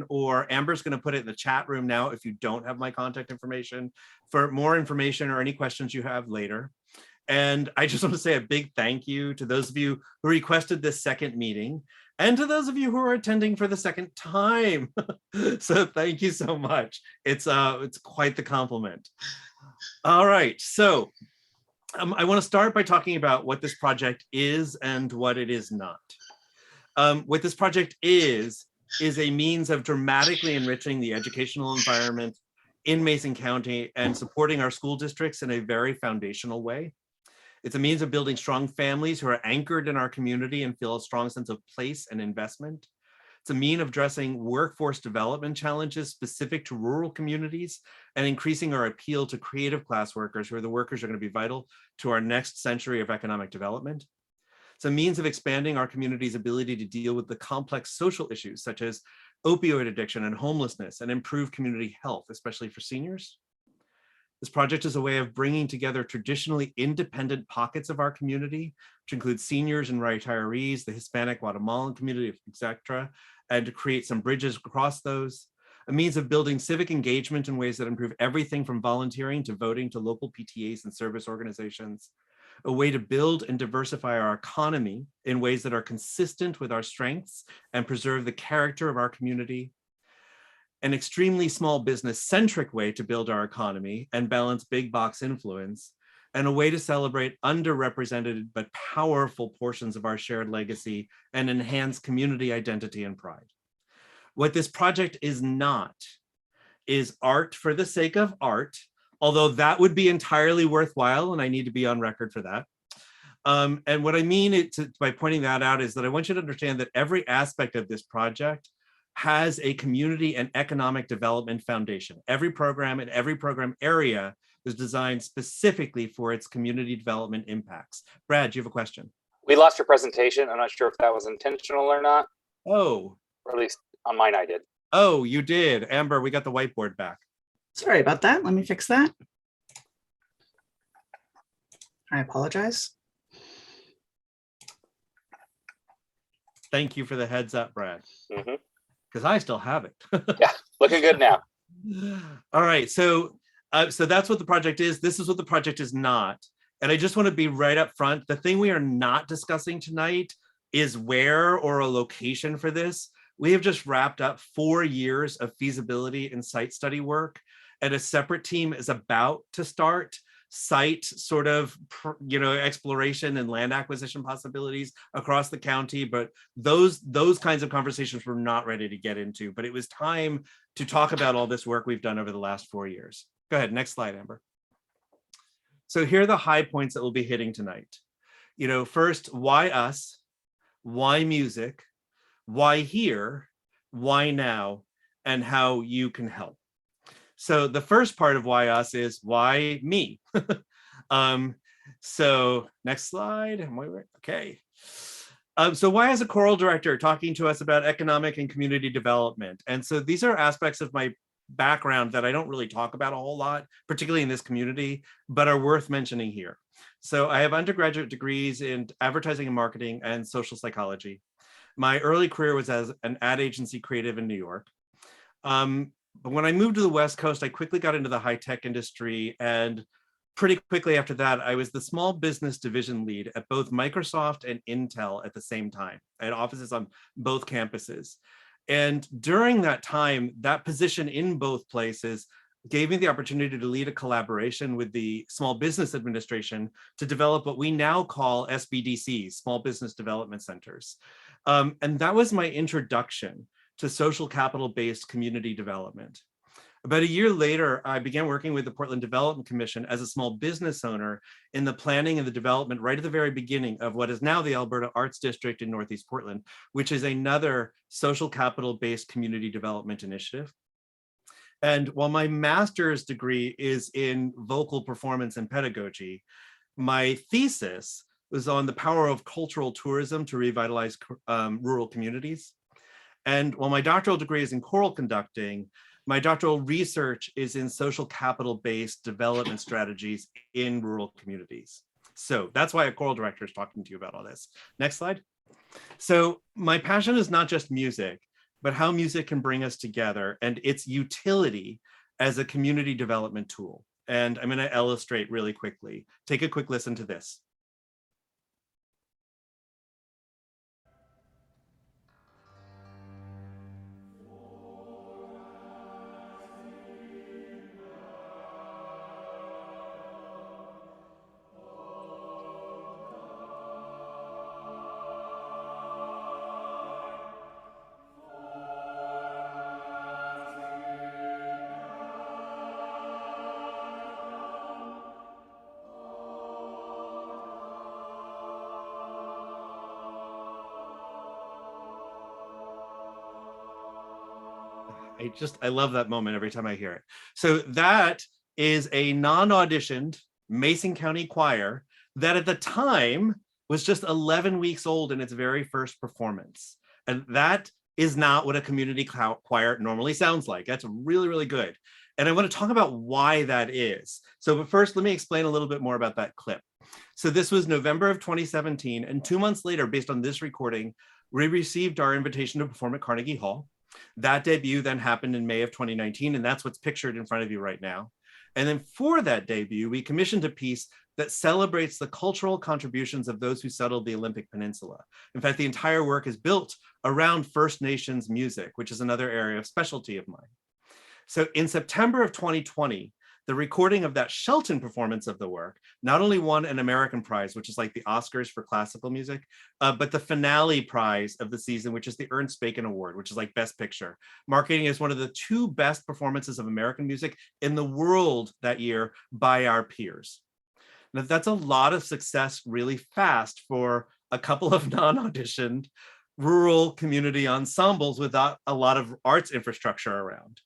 or Amber's going to put it in the chat room now if you don't have my contact information for more information or any questions you have later. And I just want to say a big thank you to those of you who requested this second meeting and to those of you who are attending for the second time. So thank you so much. It's quite the compliment. All right, so I want to start by talking about what this project is and what it is not. What this project is a means of dramatically enriching the educational environment in Mason County and supporting our school districts in a very foundational way. It's a means of building strong families who are anchored in our community and feel a strong sense of place and investment. It's a means of addressing workforce development challenges specific to rural communities and increasing our appeal to creative class workers, who are the workers who are going to be vital to our next century of economic development. It's a means of expanding our community's ability to deal with the complex social issues such as opioid addiction and homelessness and improve community health, especially for seniors. This project is a way of bringing together traditionally independent pockets of our community, which include seniors and retirees, the Hispanic Guatemalan community, etc., and to create some bridges across those. A means of building civic engagement in ways that improve everything from volunteering to voting to local PTAs and service organizations. A way to build and diversify our economy in ways that are consistent with our strengths and preserve the character of our community. An extremely small business-centric way to build our economy and balance big box influence, and a way to celebrate underrepresented but powerful portions of our shared legacy and enhance community identity and pride. What this project is not is art for the sake of art, although that would be entirely worthwhile, and I need to be on record for that. And what I mean by pointing that out is that I want you to understand that every aspect of this project has a community and economic development foundation. Every program and every program area is designed specifically for its community development impacts. Brad, do you have a question? We lost your presentation. I'm not sure if that was intentional or not. Oh. Or at least on mine, I did. Oh, you did. Amber, we got the whiteboard back. Sorry about that. Let me fix that. I apologize. Thank you for the heads up, Brad. Mm-hmm. Because I still have it. Yeah, looking good now. All right, so that's what the project is. This is what the project is not. And I just want to be right up front. The thing we are not discussing tonight is where or a location for this. We have just wrapped up 4 years of feasibility and site study work, and a separate team is about to start site sort of, exploration and land acquisition possibilities across the county. But those kinds of conversations we're not ready to get into, but it was time to talk about all this work we've done over the last 4 years. Go ahead, next slide, Amber. So here are the high points that we'll be hitting tonight. First, why us? Why music? Why here? Why now? And how you can help. So the first part of why us is why me. So next slide. Okay. So why as a choral director talking to us about economic and community development? And so these are aspects of my background that I don't really talk about a whole lot, particularly in this community, but are worth mentioning here. So I have undergraduate degrees in advertising and marketing and social psychology. My early career was as an ad agency creative in New York. But when I moved to the West Coast, I quickly got into the high-tech industry, and pretty quickly after that, I was the small business division lead at both Microsoft and Intel at the same time. I had offices on both campuses. And during that time, that position in both places gave me the opportunity to lead a collaboration with the Small Business Administration to develop what we now call SBDCs, Small Business Development Centers. And that was my introduction to social capital-based community development. About a year later, I began working with the Portland Development Commission as a small business owner in the planning and the development right at the very beginning of what is now the Alberta Arts District in Northeast Portland, which is another social capital-based community development initiative. And while my master's degree is in vocal performance and pedagogy, my thesis was on the power of cultural tourism to revitalize rural communities. And while my doctoral degree is in choral conducting, my doctoral research is in social capital-based development strategies in rural communities. So that's why a choral director is talking to you about all this. Next slide. So my passion is not just music, but how music can bring us together and its utility as a community development tool. And I'm going to illustrate really quickly. Take a quick listen to this. I love that moment every time I hear it. So that is a non-auditioned Mason County choir that at the time was just 11 weeks old in its very first performance. And that is not what a community choir normally sounds like. That's really, really good. And I want to talk about why that is. So, but first, let me explain a little bit more about that clip. So this was November of 2017, and 2 months later, based on this recording, we received our invitation to perform at Carnegie Hall. That debut then happened in May of 2019, and that's what's pictured in front of you right now. And then for that debut, we commissioned a piece that celebrates the cultural contributions of those who settled the Olympic Peninsula. In fact, the entire work is built around First Nations music, which is another area of specialty of mine. So in September of 2020, the recording of that Shelton performance of the work not only won an American prize, which is like the Oscars for classical music, but the finale prize of the season, which is the Ernst Bacon Award, which is like Best Picture, marking it as one of the 2 best performances of American music in the world that year by our peers. Now, that's a lot of success really fast for a couple of non-auditioned rural community ensembles without a lot of arts infrastructure around.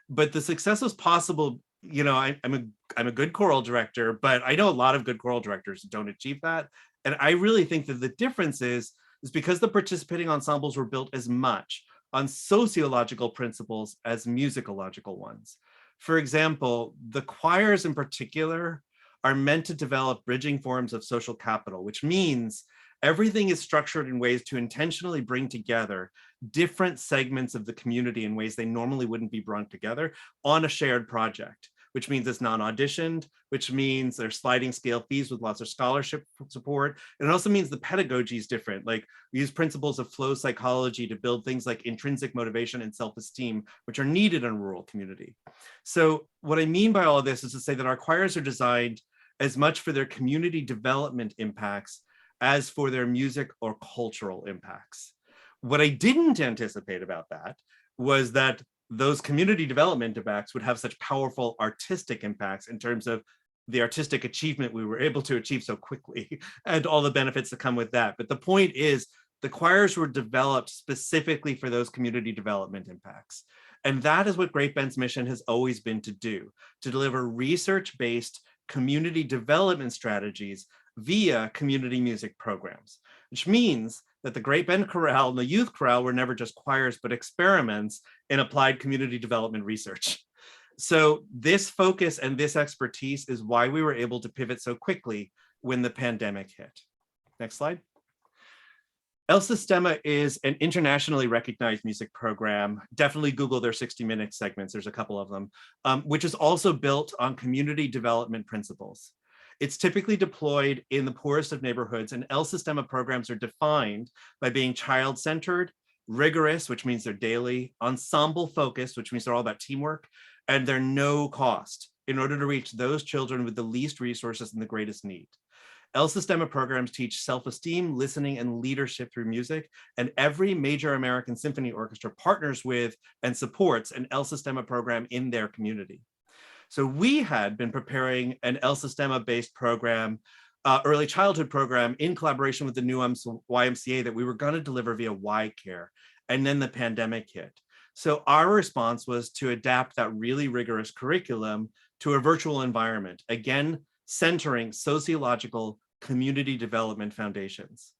But the success was possible. You know, I'm a good choral director, but I know a lot of good choral directors don't achieve that. And I really think that the difference is because the participating ensembles were built as much on sociological principles as musicological ones. For example, the choirs in particular are meant to develop bridging forms of social capital, which means everything is structured in ways to intentionally bring together different segments of the community in ways they normally wouldn't be brought together on a shared project, which means it's non-auditioned, which means there's sliding scale fees with lots of scholarship support. And it also means the pedagogy is different. Like we use principles of flow psychology to build things like intrinsic motivation and self-esteem, which are needed in a rural community. So what I mean by all of this is to say that our choirs are designed as much for their community development impacts as for their music or cultural impacts. What I didn't anticipate about that was that those community development impacts would have such powerful artistic impacts in terms of the artistic achievement we were able to achieve so quickly and all the benefits that come with that. But the point is, the choirs were developed specifically for those community development impacts. And that is what Great Bend's mission has always been to do, to deliver research-based community development strategies via community music programs, which means that the Great Bend Chorale and the Youth Chorale were never just choirs, but experiments in applied community development research. So this focus and this expertise is why we were able to pivot so quickly when the pandemic hit. Next slide. El Sistema is an internationally recognized music program. Definitely Google their 60-minute segments. There's a couple of them, which is also built on community development principles. It's typically deployed in the poorest of neighborhoods, and El Sistema programs are defined by being child-centered, rigorous, which means they're daily, ensemble-focused, which means they're all about teamwork, and they're no cost in order to reach those children with the least resources and the greatest need. El Sistema programs teach self-esteem, listening, and leadership through music, and every major American symphony orchestra partners with and supports an El Sistema program in their community. So we had been preparing an El Sistema-based program, early childhood program in collaboration with the new YMCA that we were going to deliver via YCare, and then the pandemic hit. So our response was to adapt that really rigorous curriculum to a virtual environment, again, centering sociological community development foundations.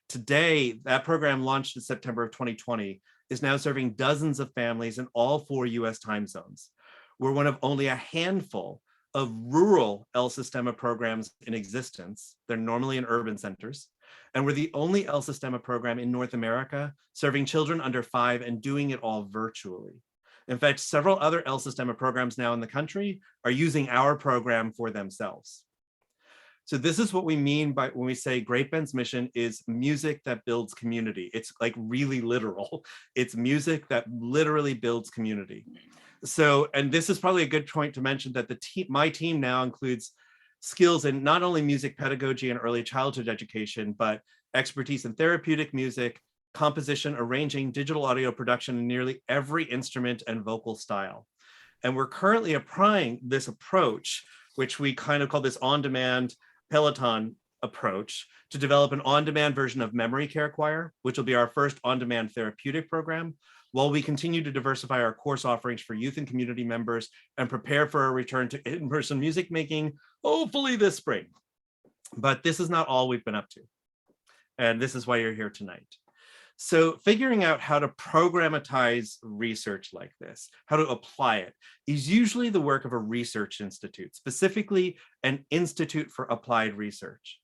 Today, that program launched in September of 2020 is now serving dozens of families in all 4 US time zones. We're one of only a handful of rural El Sistema programs in existence. They're normally in urban centers. And we're the only El Sistema program in North America serving children under 5 and doing it all virtually. In fact, several other El Sistema programs now in the country are using our program for themselves. So this is what we mean by when we say Great Bend's mission is music that builds community. It's like really literal. It's music that literally builds community. So, and this is probably a good point to mention that my team now includes skills in not only music pedagogy and early childhood education, but expertise in therapeutic music, composition, arranging, digital audio production in nearly every instrument and vocal style. And we're currently applying this approach, which we kind of call this on-demand Peloton approach, to develop an on-demand version of Memory Care Choir, which will be our first on-demand therapeutic program, while we continue to diversify our course offerings for youth and community members and prepare for a return to in-person music making, hopefully this spring. But this is not all we've been up to. And this is why you're here tonight. So figuring out how to programatize research like this, how to apply it, is usually the work of a research institute, specifically an Institute for Applied Research.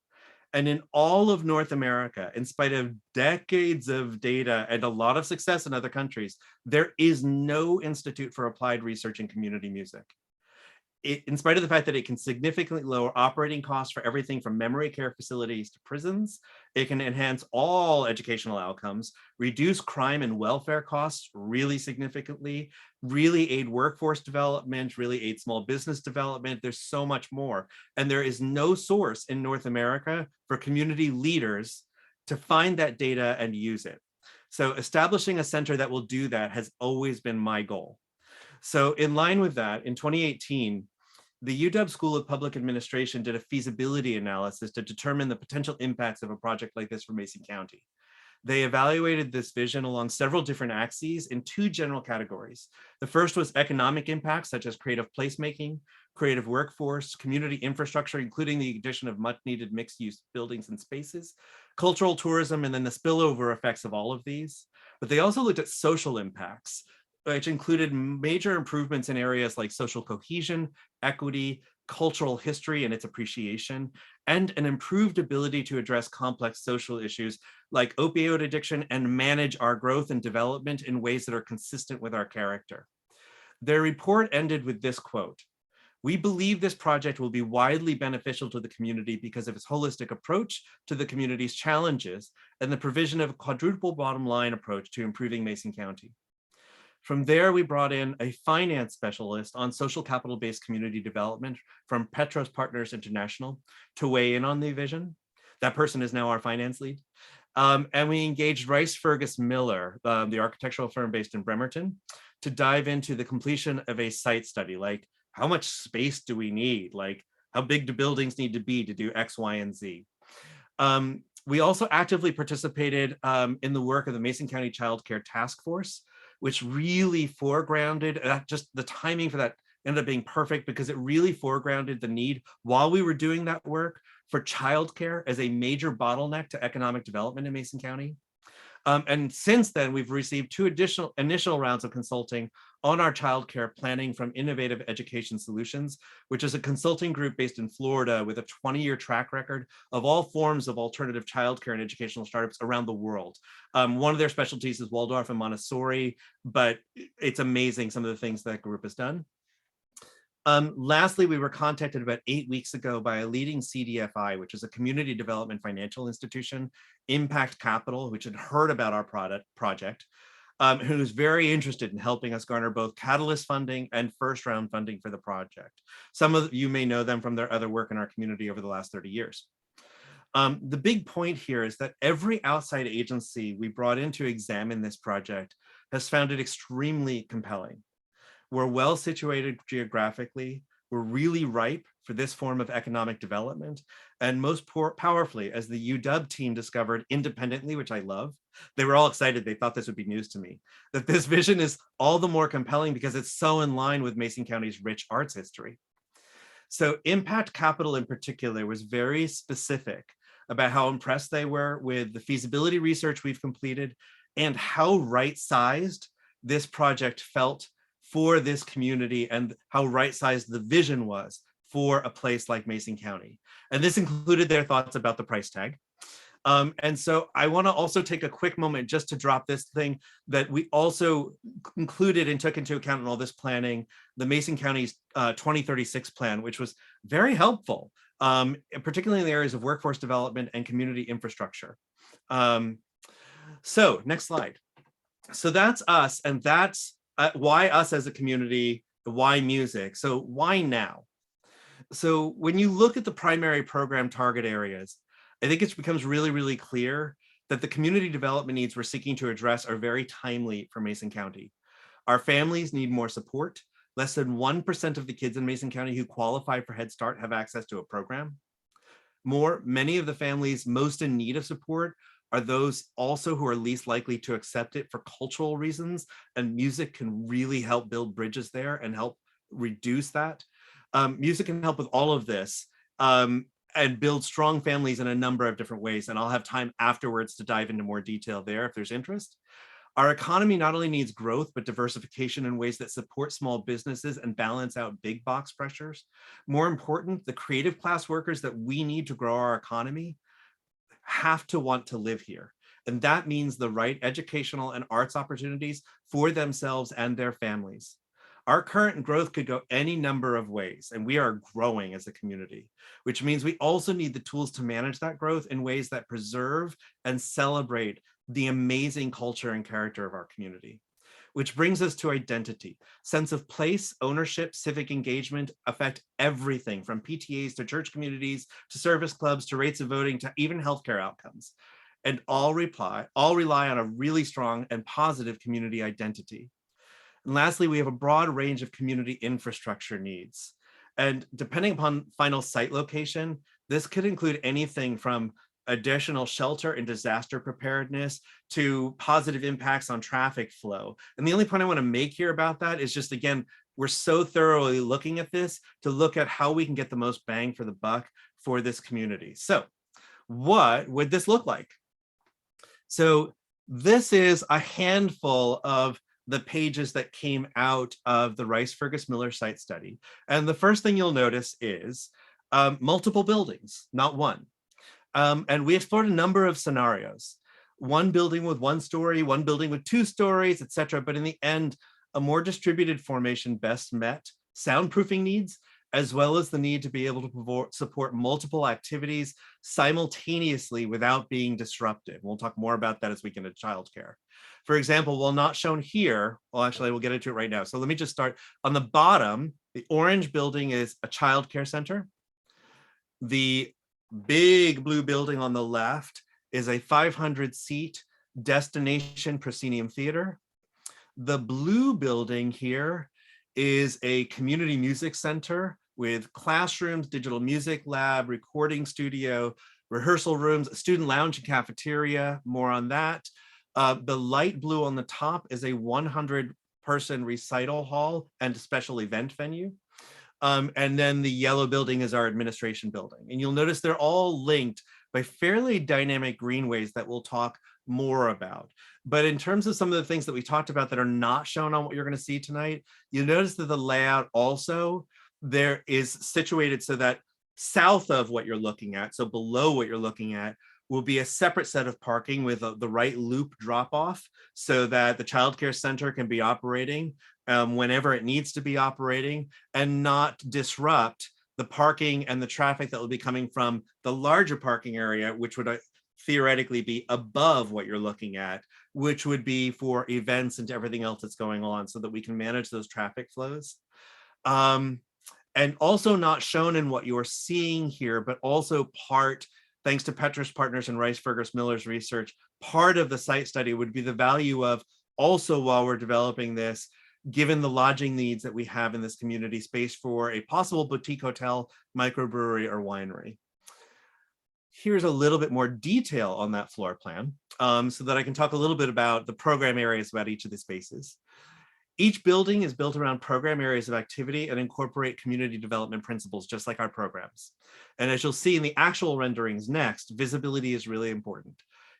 And in all of North America, in spite of decades of data and a lot of success in other countries, there is no Institute for Applied Research in community music. In spite of the fact that it can significantly lower operating costs for everything from memory care facilities to prisons, it can enhance all educational outcomes, reduce crime and welfare costs really significantly, really aid workforce development, really aid small business development. There's so much more. And there is no source in North America for community leaders to find that data and use it. So establishing a center that will do that has always been my goal. So in line with that, in 2018, the UW School of Public Administration did a feasibility analysis to determine the potential impacts of a project like this for Mason County. They evaluated this vision along several different axes in 2 general categories. The first was economic impacts, such as creative placemaking, creative workforce, community infrastructure, including the addition of much needed mixed use buildings and spaces, cultural tourism, and then the spillover effects of all of these. But they also looked at social impacts, which included major improvements in areas like social cohesion, equity, cultural history and its appreciation, and an improved ability to address complex social issues like opioid addiction and manage our growth and development in ways that are consistent with our character. Their report ended with this quote: "We believe this project will be widely beneficial to the community because of its holistic approach to the community's challenges and the provision of a quadruple bottom line approach to improving Mason County." From there, we brought in a finance specialist on social capital-based community development from Petros Partners International to weigh in on the vision. That person is now our finance lead. And we engaged Rice Fergus Miller, the architectural firm based in Bremerton, to dive into the completion of a site study, like how much space do we need? Like how big do buildings need to be to do X, Y, and Z? We also actively participated in the work of the Mason County Child Care Task Force, which really foregrounded, just the timing for that ended up being perfect because it really foregrounded the need while we were doing that work for childcare as a major bottleneck to economic development in Mason County. And since then, we've received 2 additional initial rounds of consulting on our childcare planning from Innovative Education Solutions, which is a consulting group based in Florida with a 20-year track record of all forms of alternative childcare and educational startups around the world. One of their specialties is Waldorf and Montessori, but it's amazing some of the things that group has done. Lastly, we were contacted about 8 weeks ago by a leading CDFI, which is a community development financial institution, Impact Capital, which had heard about our project, who's very interested in helping us garner both catalyst funding and first round funding for the project. Some of you may know them from their other work in our community over the last 30 years. The big point here is that every outside agency we brought in to examine this project has found it extremely compelling. We're well situated geographically. We're really ripe for this form of economic development. And most powerfully, as the UW team discovered independently, which I love, they were all excited. They thought this would be news to me, that this vision is all the more compelling because it's so in line with Mason County's rich arts history. So Impact Capital in particular was very specific about how impressed they were with the feasibility research we've completed and how right-sized this project felt for this community and how right-sized the vision was for a place like Mason County. And this included their thoughts about the price tag. And so I want to also take a quick moment just to drop this thing that we also included and took into account in all this planning, the Mason County's 2036 plan, which was very helpful, particularly in the areas of workforce development and community infrastructure. So next slide. So that's us, and that's why us as a community, why music. So why now? So when you look at the primary program target areas, I think it becomes really, really clear that the community development needs we're seeking to address are very timely for Mason County. Our families need more support. Less than 1% of the kids in Mason County who qualify for Head Start have access to a program. Many of the families most in need of support are those also who are least likely to accept it for cultural reasons, and music can really help build bridges there and help reduce that. Music can help with all of this and build strong families in a number of different ways. And I'll have time afterwards to dive into more detail there if there's interest. Our economy not only needs growth, but diversification in ways that support small businesses and balance out big box pressures. More important, the creative class workers that we need to grow our economy have to want to live here. And that means the right educational and arts opportunities for themselves and their families. Our current growth could go any number of ways, and we are growing as a community, which means we also need the tools to manage that growth in ways that preserve and celebrate the amazing culture and character of our community. Which brings us to identity. Sense of place, ownership, civic engagement affect everything from PTAs to church communities, to service clubs, to rates of voting, to even healthcare outcomes. And all rely on a really strong and positive community identity. And lastly, we have a broad range of community infrastructure needs. And depending upon final site location, this could include anything from additional shelter and disaster preparedness to positive impacts on traffic flow. And the only point I want to make here about that is just, again, we're so thoroughly looking at this to look at how we can get the most bang for the buck for this community. So what would this look like? So this is a handful of the pages that came out of the Rice Fergus Miller site study. And the first thing you'll notice is multiple buildings, not one. And we explored a number of scenarios. One building with 1 story, one building with 2 stories, etc. But in the end, a more distributed formation best met soundproofing needs, as well as the need to be able to support multiple activities simultaneously without being disruptive. We'll talk more about that as we get into childcare. For example, while not shown here, well, actually, we'll get into it right now. So let me just start. On the bottom, the orange building is a childcare center. The big blue building on the left is a 500-seat destination proscenium theater. The blue building here is a community music center with classrooms, digital music lab, recording studio, rehearsal rooms, student lounge and cafeteria, more on that. The light blue on the top is a 100-person recital hall and special event venue. And then the yellow building is our administration building. And you'll notice they're all linked by fairly dynamic greenways that we'll talk more about. But in terms of some of the things that we talked about that are not shown on what you're going to see tonight, you'll notice that the layout also there is situated so that south of what you're looking at, so below what you're looking at, will be a separate set of parking with the right loop drop off so that the childcare center can be operating whenever it needs to be operating and not disrupt the parking and the traffic that will be coming from the larger parking area, which would theoretically be above what you're looking at, which would be for events and everything else that's going on so that we can manage those traffic flows. And also not shown in what you're seeing here, but also part, thanks to Petrus Partners and Rice Fergus Miller's research, part of the site study would be the value of also, while we're developing this, given the lodging needs that we have in this community space for a possible boutique hotel, microbrewery, or winery. Here's a little bit more detail on that floor plan so that I can talk a little bit about the program areas about each of the spaces. Each building is built around program areas of activity and incorporate community development principles, just like our programs. And as you'll see in the actual renderings next, visibility is really important.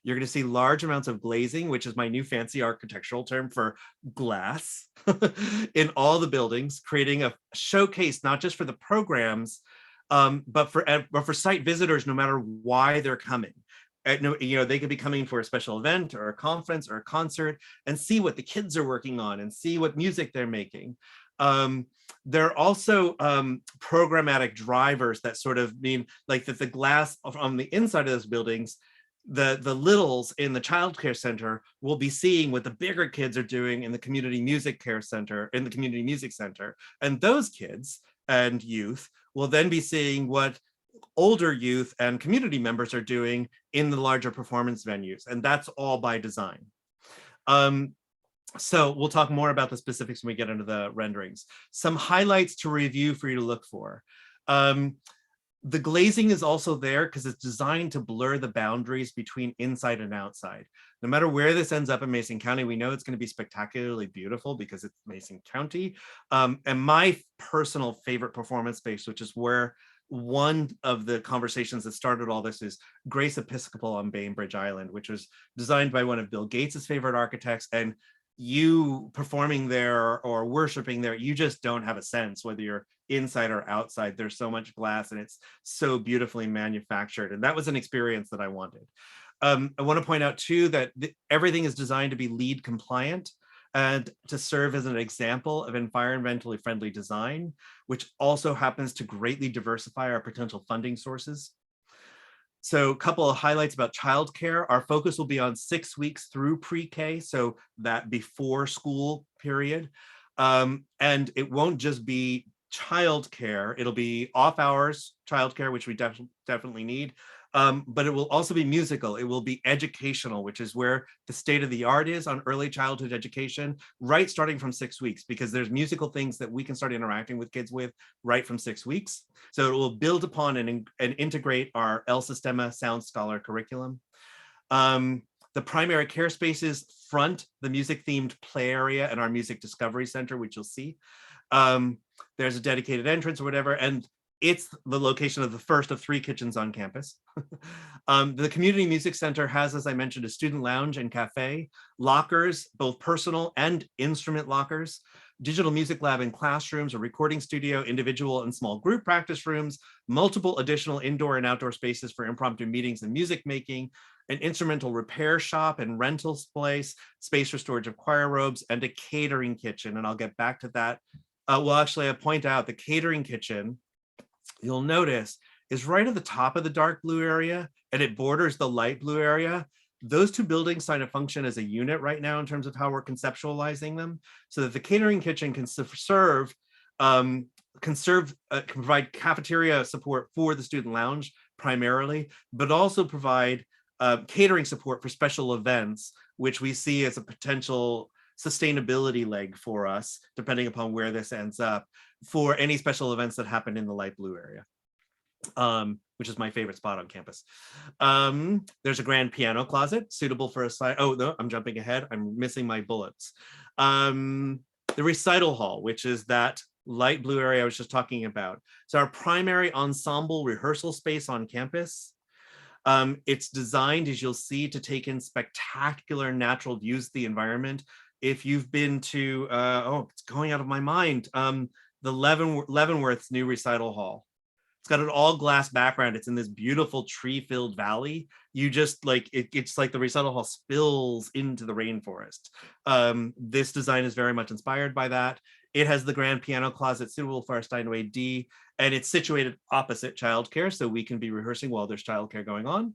You're going to see large amounts of glazing, which is my new fancy architectural term for glass, in all the buildings, creating a showcase, not just for the programs, but for site visitors, no matter why they're coming. they could be coming for a special event or a conference or a concert and see what the kids are working on and see what music they're making. There are also programmatic drivers that sort of mean like that the glass on the inside of those buildings, the littles in the childcare center will be seeing what the bigger kids are doing in the community music center. And those kids and youth will then be seeing what older youth and community members are doing in the larger performance venues. And that's all by design. So we'll talk more about the specifics when we get into the renderings. Some highlights to review for you to look for. The glazing is also there because it's designed to blur the boundaries between inside and outside. No matter where this ends up in Mason County, we know it's going to be spectacularly beautiful because it's Mason County. And my personal favorite performance space, which is where one of the conversations that started all this, is Grace Episcopal on Bainbridge Island, which was designed by one of Bill Gates's favorite architects. And you performing there or worshiping there, you just don't have a sense whether you're inside or outside. There's so much glass and it's so beautifully manufactured. And that was an experience that I wanted. I want to point out too that everything is designed to be LEED compliant and to serve as an example of environmentally friendly design, which also happens to greatly diversify our potential funding sources. So a couple of highlights about childcare. Our focus will be on 6 weeks through pre-K, so that before school period. And it won't just be childcare, it'll be off hours childcare, which we definitely need. But it will also be musical. It will be educational, which is where the state of the art is on early childhood education, right starting from 6 weeks, because there's musical things that we can start interacting with kids with right from 6 weeks. So it will build upon and integrate our El Sistema Sound Scholar curriculum. The primary care spaces front the music themed play area and our music discovery center, which you'll see. There's a dedicated entrance or whatever, and it's the location of the first of 3 kitchens on campus. The Community Music Center has, as I mentioned, a student lounge and cafe, lockers, both personal and instrument lockers, digital music lab and classrooms, a recording studio, individual and small group practice rooms, multiple additional indoor and outdoor spaces for impromptu meetings and music making, an instrumental repair shop and rental space for storage of choir robes, and a catering kitchen. And I'll get back to that. Well, actually, I point out the catering kitchen, you'll notice, is right at the top of the dark blue area, and it borders the light blue area. Those 2 buildings sign a function as a unit right now in terms of how we're conceptualizing them, so that the catering kitchen can provide cafeteria support for the student lounge primarily, but also provide catering support for special events, which we see as a potential sustainability leg for us, depending upon where this ends up, for any special events that happen in the light blue area, which is my favorite spot on campus. There's a grand piano closet suitable for a side. Oh, no, I'm jumping ahead. I'm missing my bullets. The recital hall, which is that light blue area I was just talking about. So our primary ensemble rehearsal space on campus. It's designed, as you'll see, to take in spectacular natural views of the environment. If you've been to, it's going out of my mind, the Leavenworth's new recital hall. It's got an all glass background. It's in this beautiful tree-filled valley. You just like, it's like the recital hall spills into the rainforest. This design is very much inspired by that. It has the grand piano closet suitable for our Steinway D, and it's situated opposite childcare, so we can be rehearsing while there's childcare going on.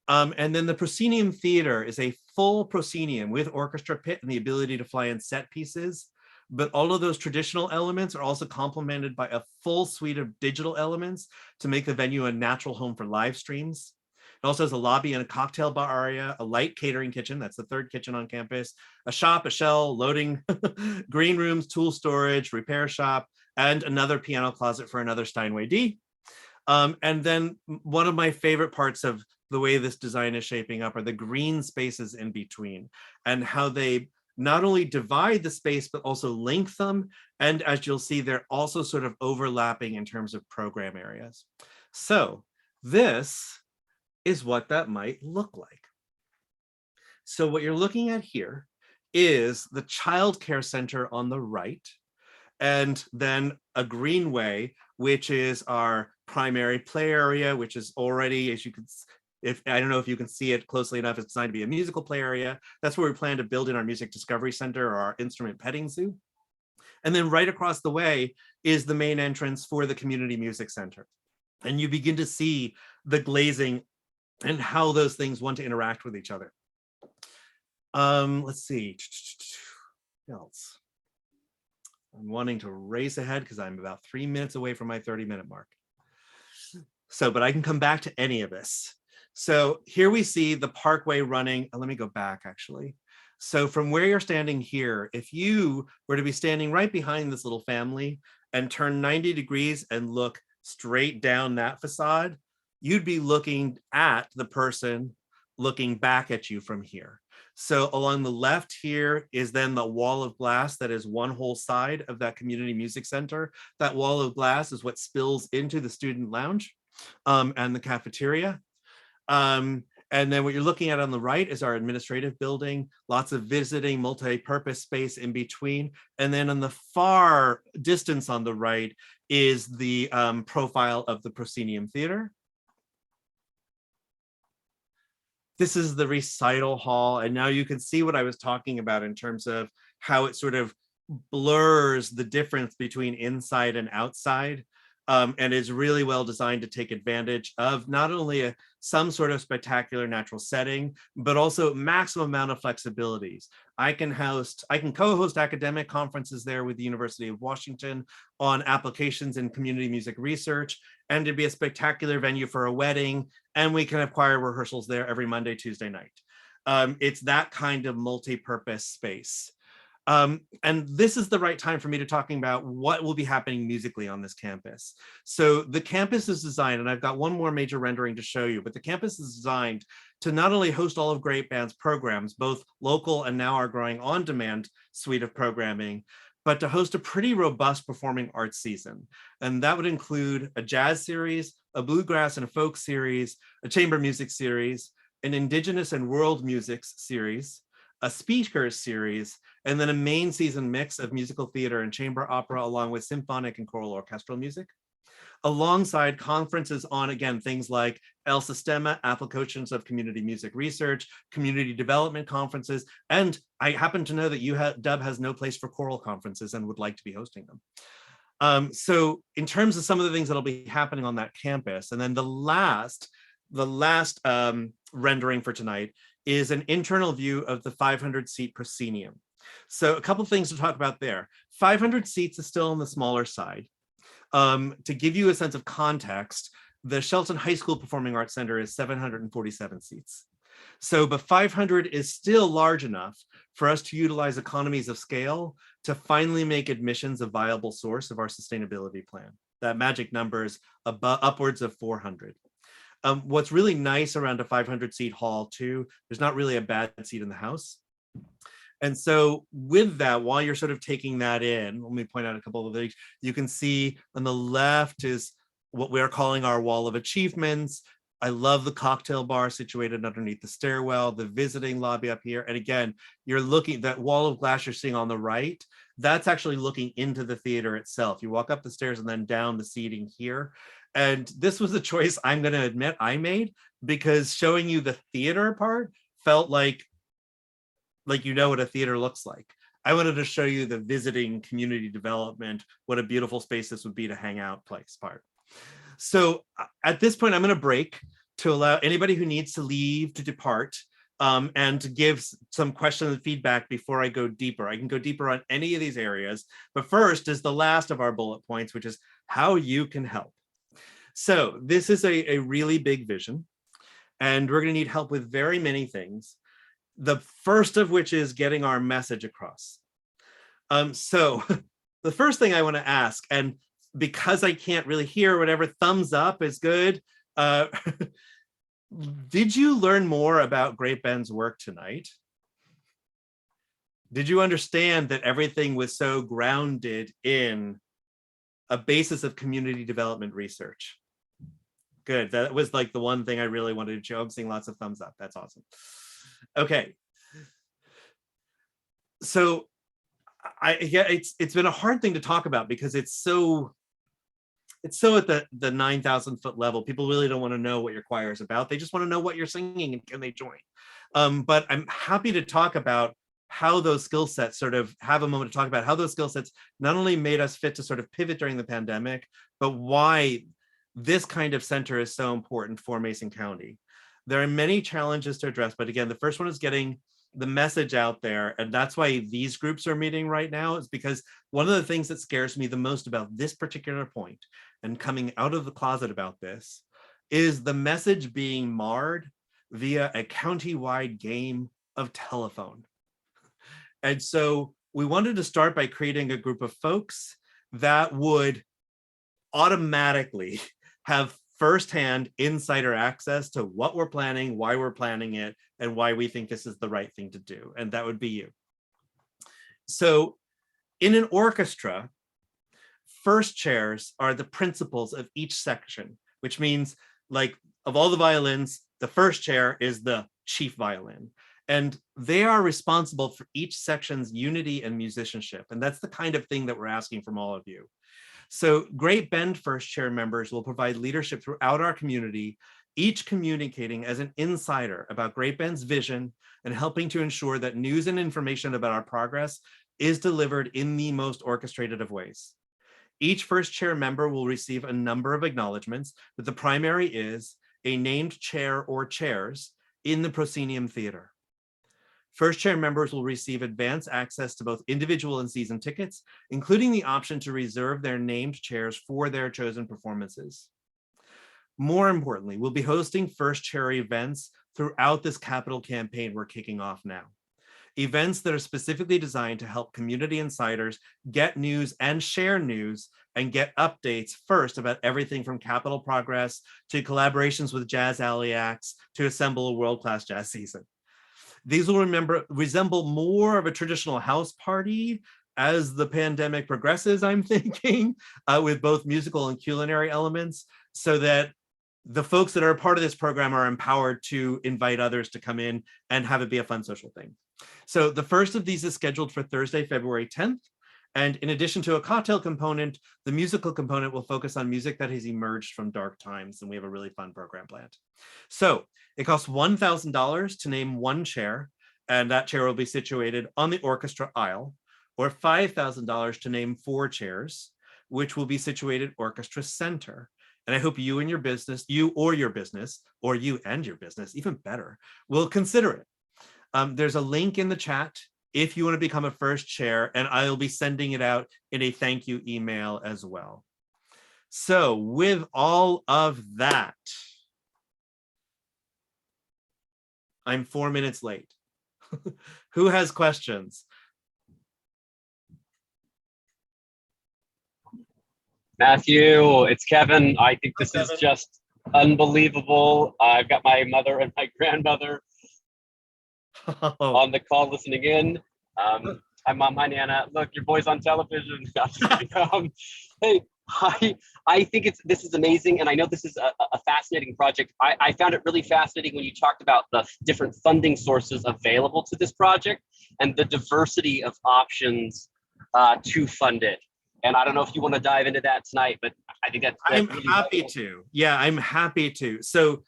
And then the proscenium theater is a full proscenium with orchestra pit and the ability to fly in set pieces. But all of those traditional elements are also complemented by a full suite of digital elements to make the venue a natural home for live streams. It also has a lobby and a cocktail bar area, a light catering kitchen, that's the 3rd kitchen on campus, a shop, a shell, loading, green rooms, tool storage, repair shop, and another piano closet for another Steinway D. And then one of my favorite parts of the way this design is shaping up are the green spaces in between, and how they not only divide the space, but also link them. And as you'll see, they're also sort of overlapping in terms of program areas. So this is what that might look like. So what you're looking at here is the child care center on the right, and then a greenway, which is our primary play area, which is already, as you can, If I don't know if you can see it closely enough, it's designed to be a musical play area. That's where we plan to build in our music discovery center or our instrument petting zoo. And then right across the way is the main entrance for the community music center. And you begin to see the glazing and how those things want to interact with each other. Let's see. What else? I'm wanting to race ahead because I'm about 3 minutes away from my 30-minute mark. So, but I can come back to any of this. So here we see the parkway running. Let me go back actually. So from where you're standing here, if you were to be standing right behind this little family and turn 90 degrees and look straight down that facade, you'd be looking at the person looking back at you from here. So along the left here is then the wall of glass that is one whole side of that community music center. That wall of glass is what spills into the student lounge and the cafeteria. And then what you're looking at on the right is our administrative building, lots of visiting multi-purpose space in between. And then on the far distance on the right is the profile of the Proscenium Theater. This is the recital hall. And now you can see what I was talking about in terms of how it sort of blurs the difference between inside and outside. And is really well designed to take advantage of not only some sort of spectacular natural setting, but also maximum amount of flexibilities. I can co-host academic conferences there with the University of Washington on applications in community music research, and to be a spectacular venue for a wedding. And we can have choir rehearsals there every Monday, Tuesday night. It's that kind of multi-purpose space. And this is the right time for me to talking about what will be happening musically on this campus. So the campus is designed, and I've got one more major rendering to show you, but the campus is designed to not only host all of Great Band's programs, both local and now our growing on-demand suite of programming, but to host a pretty robust performing arts season. And that would include a jazz series, a bluegrass and a folk series, a chamber music series, an indigenous and world music series, a speakers series, and then a main season mix of musical theater and chamber opera, along with symphonic and choral orchestral music, alongside conferences on, again, things like El Sistema, applications of community music research, community development conferences, and I happen to know that UW has no place for choral conferences and would like to be hosting them. So in terms of some of the things that'll be happening on that campus, and then the last rendering for tonight is an internal view of the 500-seat proscenium. So a couple of things to talk about there. 500 seats is still on the smaller side. To give you a sense of context, the Shelton High School Performing Arts Center is 747 seats. So, but 500 is still large enough for us to utilize economies of scale to finally make admissions a viable source of our sustainability plan. That magic number is upwards of 400. What's really nice around a 500-seat hall too, there's not really a bad seat in the house. And so with that, while you're sort of taking that in, let me point out a couple of things. You can see on the left is what we're calling our wall of achievements. I love the cocktail bar situated underneath the stairwell, the visiting lobby up here. And again, you're looking, that wall of glass you're seeing on the right, that's actually looking into the theater itself. You walk up the stairs and then down the seating here. And this was a choice I'm going to admit I made, because showing you the theater part felt like you know what a theater looks like. I wanted to show you the visiting community development, what a beautiful space this would be to hang out place part. So at this point, I'm going to break to allow anybody who needs to leave to depart, and to give some questions and feedback before I go deeper. I can go deeper on any of these areas, but first is the last of our bullet points, which is how you can help. So this is a really big vision, and we're going to need help with very many things. The first of which is getting our message across. So the first thing I want to ask, and because I can't really hear whatever, thumbs up is good. Did you learn more about Great Bend's work tonight? Did you understand that everything was so grounded in a basis of community development research? Good, that was like the one thing I really wanted to show. I'm seeing lots of thumbs up, that's awesome. Okay. So it's been a hard thing to talk about because it's so it's so at the 9,000 foot level. People really don't want to know what your choir is about. They just want to know what you're singing and can they join. But I'm happy to talk about how those skill sets sort of have a moment to talk about how those skill sets not only made us fit to sort of pivot during the pandemic, but why this kind of center is so important for Mason County. There are many challenges to address, but again, the first one is getting the message out there. And that's why these groups are meeting right now, is because one of the things that scares me the most about this particular point and coming out of the closet about this is the message being marred via a county-wide game of telephone. And so we wanted to start by creating a group of folks that would automatically have firsthand insider access to what we're planning, why we're planning it, and why we think this is the right thing to do. And that would be you. So in an orchestra, first chairs are the principals of each section, which means, like, of all the violins, the first chair is the chief violin. And they are responsible for each section's unity and musicianship. And that's the kind of thing that we're asking from all of you. So Great Bend first chair members will provide leadership throughout our community, each communicating as an insider about Great Bend's vision and helping to ensure that news and information about our progress is delivered in the most orchestrated of ways. Each first chair member will receive a number of acknowledgements, but the primary is a named chair or chairs in the proscenium theater. First chair members will receive advance access to both individual and season tickets, including the option to reserve their named chairs for their chosen performances. More importantly, we'll be hosting first chair events throughout this capital campaign we're kicking off now. Events that are specifically designed to help community insiders get news and share news and get updates first about everything from capital progress to collaborations with Jazz Alley acts to assemble a world-class jazz season. These will resemble more of a traditional house party as the pandemic progresses, I'm thinking, with both musical and culinary elements, so that the folks that are a part of this program are empowered to invite others to come in and have it be a fun social thing. So the first of these is scheduled for Thursday, February 10th. And in addition to a cocktail component, the musical component will focus on music that has emerged from dark times. And we have a really fun program planned. So it costs $1,000 to name one chair, and that chair will be situated on the orchestra aisle, or $5,000 to name 4 chairs, which will be situated orchestra center. And I hope you and your business, you and your business, even better, will consider it. There's a link in the chat if you want to become a first chair, and I'll be sending it out in a thank you email as well. So with all of that, I'm 4 minutes late. Who has questions? Matthew, it's Kevin. I think this Kevin. is just unbelievable. I've got my mother and my grandmother on the call listening in. Hi, Mom. Hi, Nana. Look, your boy's on television. Hey, I think this is amazing, and I know this is a fascinating project. I found it really fascinating when you talked about the different funding sources available to this project and the diversity of options to fund it. And I don't know if you want to dive into that tonight, but I think that's I'm really happy helpful. to. Yeah, I'm happy to. So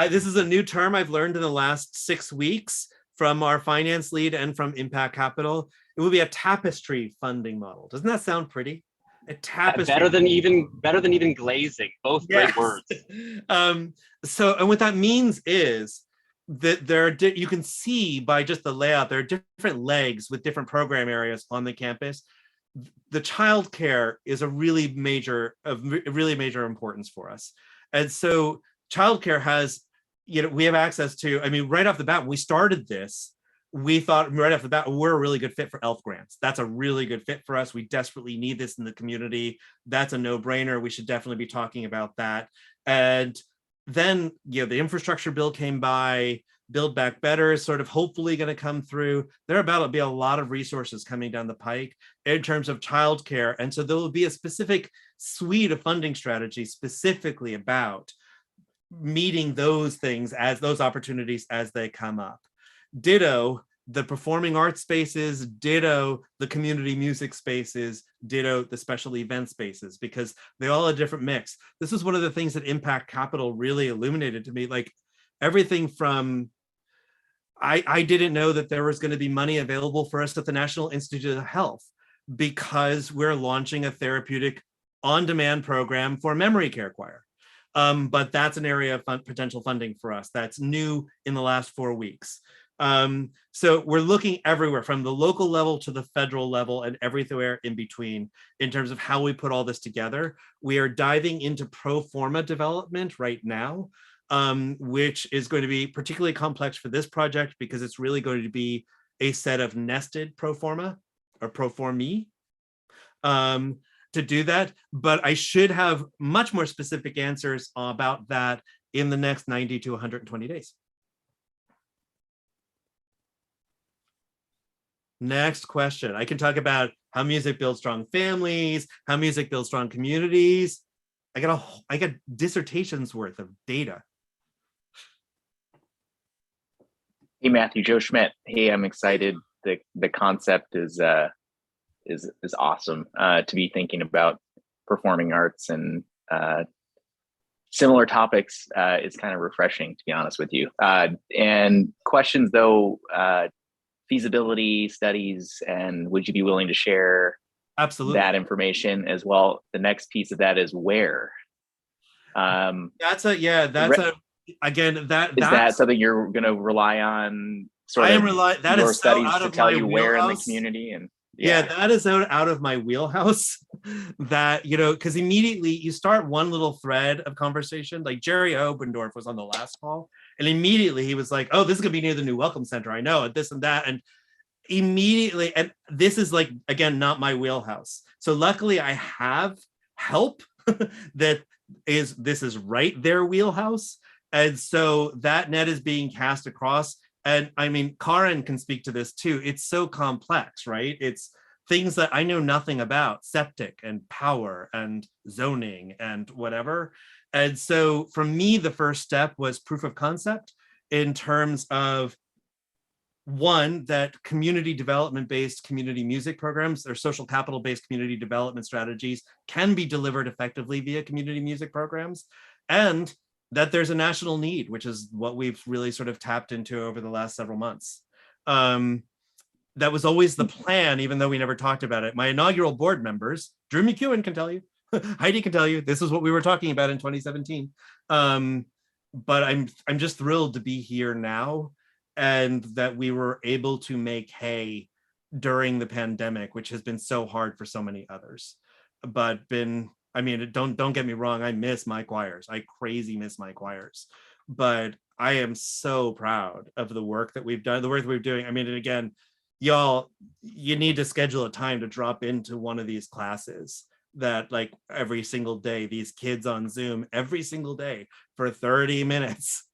this is a new term I've learned in the last 6 weeks from our finance lead and from Impact Capital. It will be a tapestry funding model. Doesn't that sound pretty? A tapestry. Better than even glazing. Both Yes. great words. So, and what that means is that you can see by just the layout, there are different legs with different program areas on the campus. The childcare is of really major importance for us. And so childcare has, we have access to, right off the bat, when we started this, we thought right off the bat, we're a really good fit for ELF grants. That's a really good fit for us. We desperately need this in the community. That's a no-brainer. We should definitely be talking about that. And then, the infrastructure bill came by. Build Back Better is sort of hopefully going to come through. There are about to be a lot of resources coming down the pike in terms of childcare. And so there will be a specific suite of funding strategies specifically about meeting those things, as those opportunities as they come up. Ditto, the performing arts spaces, ditto the community music spaces, ditto the special event spaces, because they all have a different mix. This is one of the things that Impact Capital really illuminated to me, like everything from, I didn't know that there was going to be money available for us at the National Institute of Health because we're launching a therapeutic on-demand program for memory care choir. But that's an area of potential funding for us. That's new in the last 4 weeks. So we're looking everywhere from the local level to the federal level and everywhere in between in terms of how we put all this together. We are diving into pro forma development right now, which is going to be particularly complex for this project because it's really going to be a set of nested pro forma or pro formi to do that. But I should have much more specific answers about that in the next 90 to 120 days. Next question. I can talk about how music builds strong families, how music builds strong communities. I got dissertations worth of data. Hey, Matthew, Joe Schmidt. Hey, I'm excited. The concept is awesome. To be thinking about performing arts and similar topics is kind of refreshing, to be honest with you. And questions though, feasibility studies, and would you be willing to share Absolutely that information as well? The next piece of that is where. Again, Is that's that something you're going to rely on? Sort of that your is so studies out to of tell my you where in the wheelhouse. community, and Yeah, that is out of my wheelhouse. That, you know, because immediately you start one little thread of conversation. Like Jerry Obendorf was on the last call, and immediately he was like, "Oh, this is gonna be near the new Welcome Center. I know, and this and that." And immediately, and this is like, again, not my wheelhouse. So luckily, I have help this is right their wheelhouse, and so that net is being cast across. And I mean, Karen can speak to this too. It's so complex, right? It's things that I know nothing about, septic and power and zoning and whatever. And so for me, the first step was proof of concept in terms of, one, that community development-based community music programs or social capital-based community development strategies can be delivered effectively via community music programs, and that there's a national need, which is what we've really sort of tapped into over the last several months. That was always the plan, even though we never talked about it. My inaugural board members, Drew McEwen can tell you, Heidi can tell you, this is what we were talking about in 2017. But I'm just thrilled to be here now, and that we were able to make hay during the pandemic, which has been so hard for so many others. But I mean, don't get me wrong, I miss my choirs. I crazy miss my choirs. But I am so proud of the work that we've done, the work that we're doing. I mean, and again, y'all, you need to schedule a time to drop into one of these classes that, like, every single day, these kids on Zoom every single day for 30 minutes,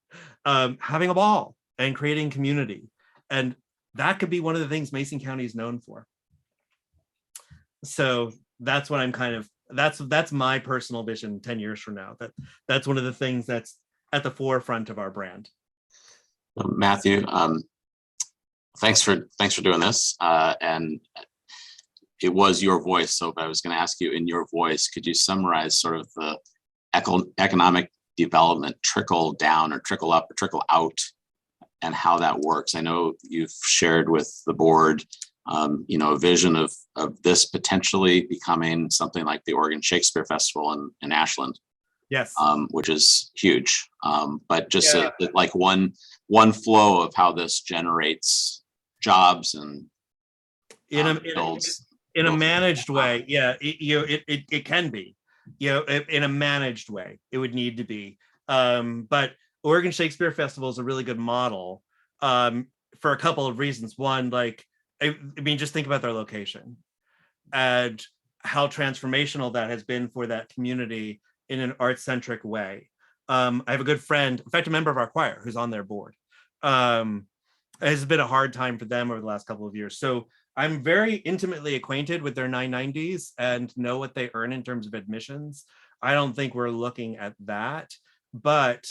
having a ball and creating community. And that could be one of the things Mason County is known for. So that's what I'm kind of, that's my personal vision 10 years from now. That's one of the things that's at the forefront of our brand. Matthew, thanks for doing this. And it was your voice. So if I was going to ask you in your voice, could you summarize sort of the economic development trickle down or trickle up or trickle out, and how that works? I know you've shared with the board a vision of this potentially becoming something like the Oregon Shakespeare Festival in Ashland. Yes. Which is huge. But just like one flow of how this generates jobs and in a managed way. Yeah, it can be, in a managed way, it would need to be. But Oregon Shakespeare Festival is a really good model for a couple of reasons. One, like, I mean, just think about their location and how transformational that has been for that community in an art-centric way. I have a good friend, in fact, a member of our choir who's on their board. It's been a hard time for them over the last couple of years. So I'm very intimately acquainted with their 990s and know what they earn in terms of admissions. I don't think we're looking at that, but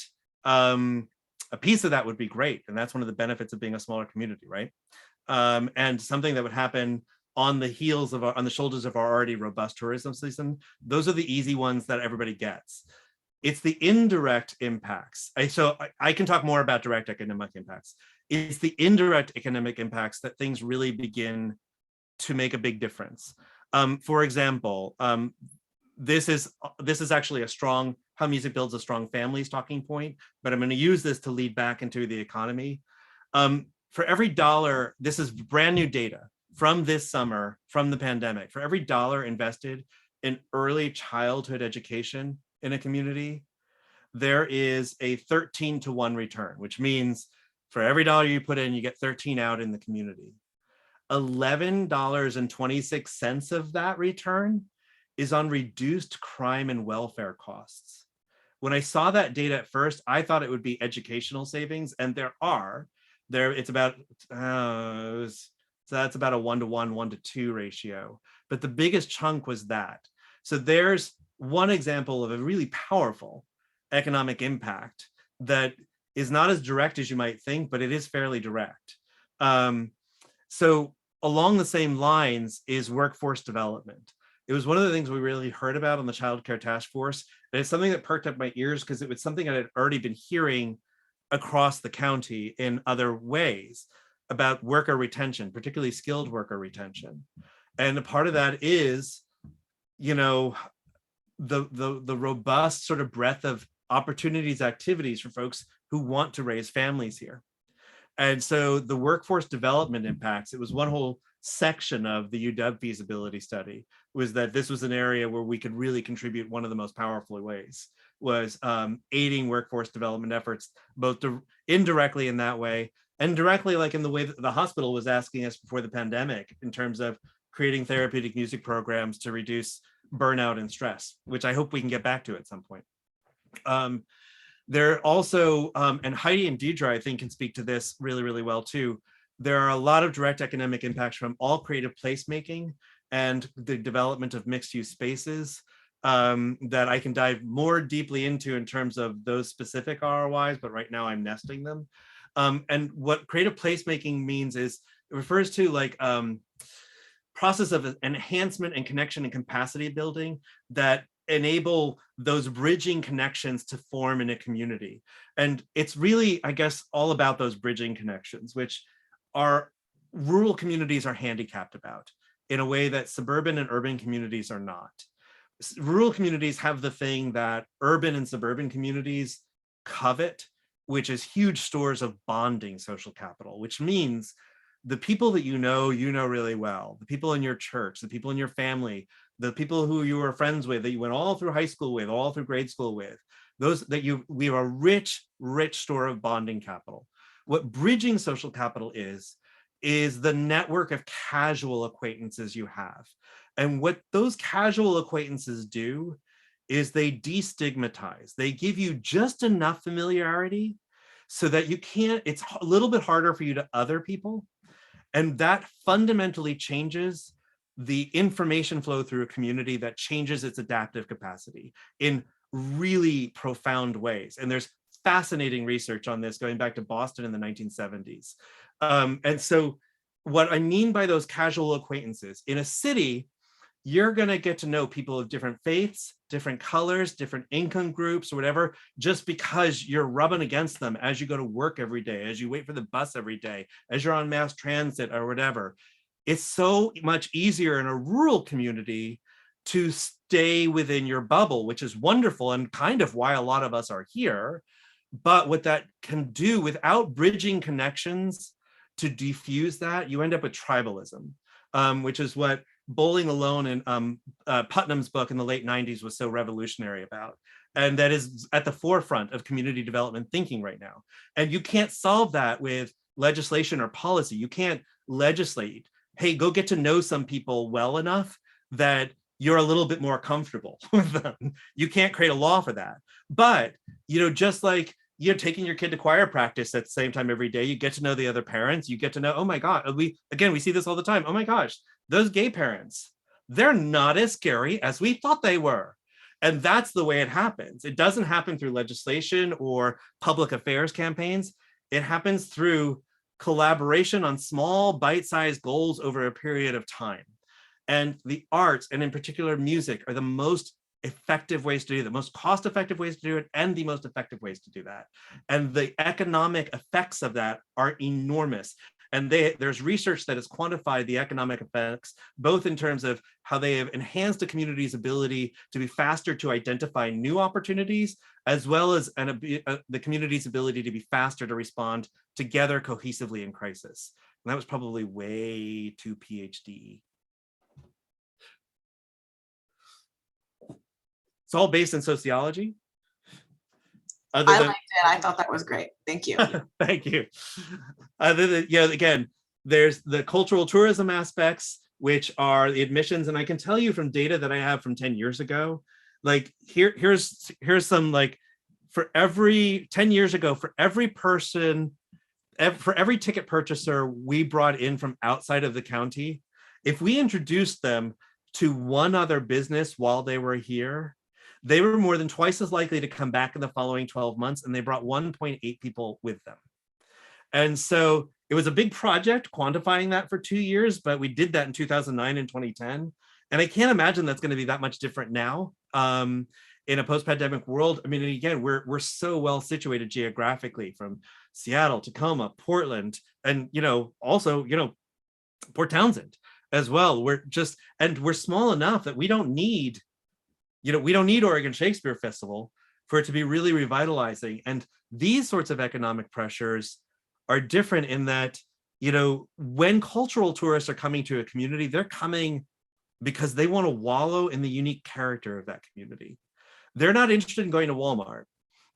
a piece of that would be great. And that's one of the benefits of being a smaller community, right? and something that would happen on the heels of on the shoulders of our already robust tourism season. Those are the easy ones that everybody gets. It's the indirect impacts. I can talk more about direct economic impacts. It's the indirect economic impacts that things really begin to make a big difference. For example, this is actually a strong, how music builds a strong families talking point, but I'm going to use this to lead back into the economy. For every dollar, this is brand new data from this summer, from the pandemic, for every dollar invested in early childhood education in a community, there is a 13-to-1 return, which means for every dollar you put in, you get 13 out in the community. $11.26 of that return is on reduced crime and welfare costs. When I saw that data at first, I thought it would be educational savings, and it's about, so that's about a 1-to-1, 1-to-2 ratio. But the biggest chunk was that. So there's one example of a really powerful economic impact that is not as direct as you might think, but it is fairly direct. So along the same lines is workforce development. It was one of the things we really heard about on the Child Care Task Force. And it's something that perked up my ears because it was something I had already been hearing across the county in other ways about worker retention, particularly skilled worker retention. And a part of that is, the robust sort of breadth of opportunities, activities for folks who want to raise families here. And so the workforce development impacts, it was one whole section of the UW feasibility study, was that this was an area where we could really contribute. One of the most powerful ways was aiding workforce development efforts, both indirectly in that way and directly, like in the way that the hospital was asking us before the pandemic, in terms of creating therapeutic music programs to reduce burnout and stress, which I hope we can get back to at some point. There are also, and Heidi and Deidre, I think, can speak to this really, really well too. There are a lot of direct economic impacts from all creative placemaking and the development of mixed use spaces that I can dive more deeply into in terms of those specific ROIs, but right now I'm nesting them. And what creative placemaking means is, it refers to like process of enhancement and connection and capacity building that enable those bridging connections to form in a community. And it's really, I guess, all about those bridging connections, which our rural communities are handicapped about in a way that suburban and urban communities are not. Rural communities have the thing that urban and suburban communities covet, which is huge stores of bonding social capital, which means the people that you know really well, the people in your church, the people in your family, the people who you were friends with, that you went all through high school with, all through grade school with, those that we have a rich, rich store of bonding capital. What bridging social capital is the network of casual acquaintances you have. And what those casual acquaintances do is they destigmatize. They give you just enough familiarity so that it's a little bit harder for you to other people. And that fundamentally changes the information flow through a community, that changes its adaptive capacity in really profound ways. And there's fascinating research on this going back to Boston in the 1970s. And so what I mean by those casual acquaintances, in a city, you're going to get to know people of different faiths, different colors, different income groups, or whatever, just because you're rubbing against them as you go to work every day, as you wait for the bus every day, as you're on mass transit or whatever. It's so much easier in a rural community to stay within your bubble, which is wonderful and kind of why a lot of us are here. But what that can do without bridging connections to diffuse that, you end up with tribalism, which is what Bowling Alone in Putnam's book in the late 90s was so revolutionary about. And that is at the forefront of community development thinking right now. And you can't solve that with legislation or policy. You can't legislate, hey, go get to know some people well enough that you're a little bit more comfortable with them. You can't create a law for that. But, just like taking your kid to choir practice at the same time every day, you get to know the other parents, you get to know, oh my God, we see this all the time. Oh my gosh, those gay parents, they're not as scary as we thought they were. And that's the way it happens. It doesn't happen through legislation or public affairs campaigns. It happens through collaboration on small bite-sized goals over a period of time. And the arts, and in particular music, are the most effective ways to do that, most cost-effective ways to do it, and the most effective ways to do that. And the economic effects of that are enormous. And there's research that has quantified the economic effects, both in terms of how they have enhanced a community's ability to be faster to identify new opportunities, as well as the community's ability to be faster to respond together cohesively in crisis. And that was probably way too PhD. It's all based in sociology. I liked it. I thought that was great. Thank you. Thank you. Other than, again, there's the cultural tourism aspects, which are the admissions. And I can tell you from data that I have from 10 years ago, like here's some, like, for every 10 years ago, for every person, for every ticket purchaser we brought in from outside of the county, if we introduced them to one other business while they were here, they were more than twice as likely to come back in the following 12 months, and they brought 1.8 people with them. And so it was a big project quantifying that for 2 years, but we did that in 2009 and 2010. And I can't imagine that's going to be that much different now in a post-pandemic world. I mean, again, we're so well situated geographically, from Seattle, Tacoma, Portland, and also Port Townsend as well. We're small enough that we don't need Oregon Shakespeare Festival for it to be really revitalizing. And these sorts of economic pressures are different in that, when cultural tourists are coming to a community, they're coming because they want to wallow in the unique character of that community. They're not interested in going to Walmart.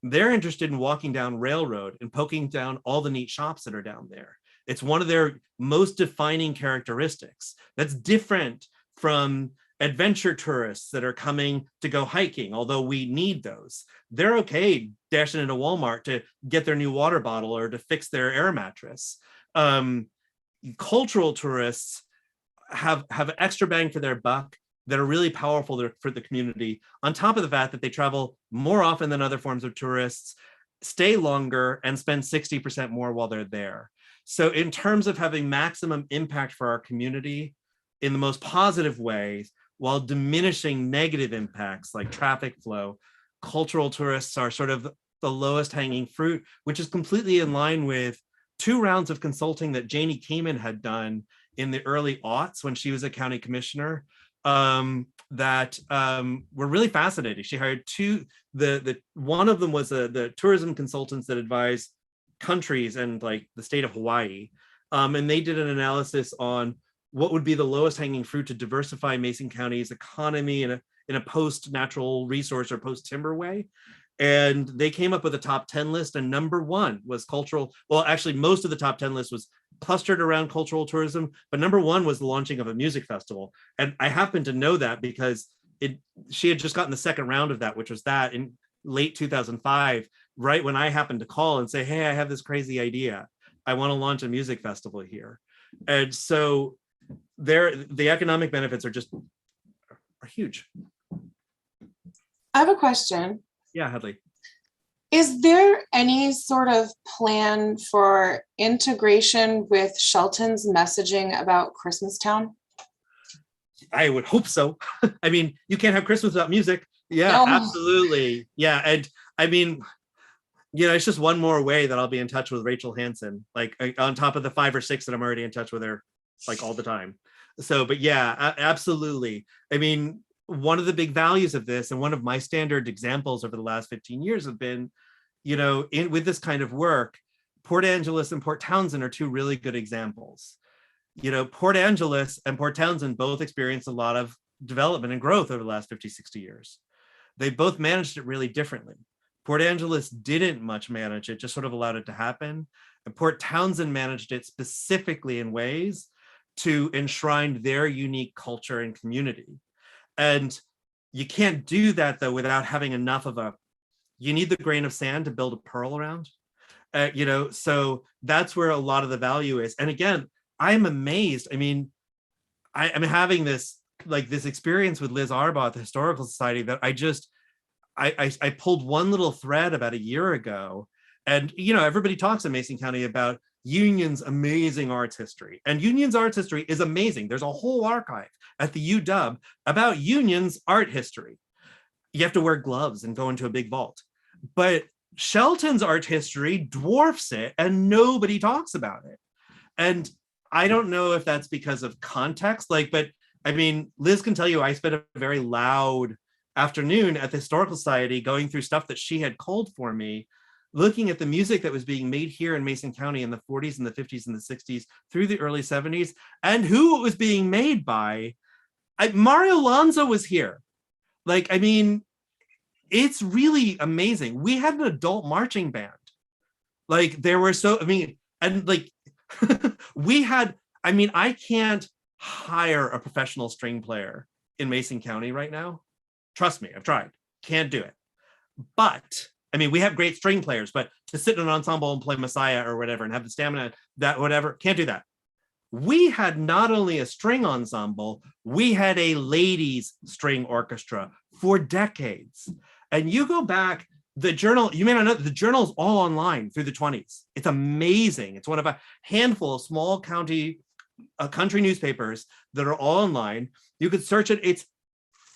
They're interested in walking down Railroad and poking down all the neat shops that are down there. It's one of their most defining characteristics. That's different from adventure tourists that are coming to go hiking, although we need those. They're okay dashing into Walmart to get their new water bottle or to fix their air mattress. Cultural tourists have extra bang for their buck that are really powerful for the community, on top of the fact that they travel more often than other forms of tourists, stay longer, and spend 60% more while they're there. So in terms of having maximum impact for our community in the most positive ways, while diminishing negative impacts like traffic flow, cultural tourists are sort of the lowest hanging fruit, which is completely in line with 2 rounds of consulting that Janie Kamen had done in the early aughts when she was a county commissioner, that were really fascinating. She hired 2, one of them was the tourism consultants that advise countries and like the state of Hawaii. And they did an analysis on what would be the lowest hanging fruit to diversify Mason County's economy in a post-natural resource or post-timber way. And they came up with a top 10 list, and number 1 was cultural. Well, actually, most of the top 10 list was clustered around cultural tourism, but number 1 was the launching of a music festival. And I happen to know that because she had just gotten the second round of that, which was that in late 2005, right when I happened to call and say, hey, I have this crazy idea. I want to launch a music festival here. And so the economic benefits are huge. I have a question. Yeah, Hadley. Is there any sort of plan for integration with Shelton's messaging about Christmastown? I would hope so. I mean, you can't have Christmas without music. Yeah, No. Absolutely. Yeah. And I mean, it's just one more way that I'll be in touch with Rachel Hansen, like on top of the 5 or 6 that I'm already in touch with her, like all the time. So, but yeah, absolutely. I mean, one of the big values of this, and one of my standard examples over the last 15 years have been, with this kind of work, Port Angeles and Port Townsend are 2 really good examples. Port Angeles and Port Townsend both experienced a lot of development and growth over the last 50, 60 years. They both managed it really differently. Port Angeles didn't much manage it, just sort of allowed it to happen. And Port Townsend managed it specifically in ways to enshrine their unique culture and community. And you can't do that, though, without having enough of you need the grain of sand to build a pearl around, so that's where a lot of the value is. And again, I'm amazed. I mean, I'm having this experience with Liz Arbaugh at the Historical Society that I pulled one little thread about a year ago. And, everybody talks in Mason County about Union's amazing arts history. And Union's arts history is amazing. There's a whole archive at the UW about Union's art history. You have to wear gloves and go into a big vault. But Shelton's art history dwarfs it and nobody talks about it. And I don't know if that's because of context, but I mean, Liz can tell you I spent a very loud afternoon at the Historical Society going through stuff that she had culled for me, looking at the music that was being made here in Mason County in the 40s and the 50s and the 60s through the early 70s, and who it was being made by. Mario Lanza was here. I mean, it's really amazing. We had an adult marching band. There were we had, I can't hire a professional string player in Mason County right now. Trust me, I've tried. Can't do it. But we have great string players, but to sit in an ensemble and play Messiah or whatever and have the stamina, that whatever, can't do that. We had not only a string ensemble, we had a ladies string orchestra for decades. And you go back, the journal, you may not know, the journal's all online through the 20s. It's amazing. It's one of a handful of small country newspapers that are all online. You could search it. It's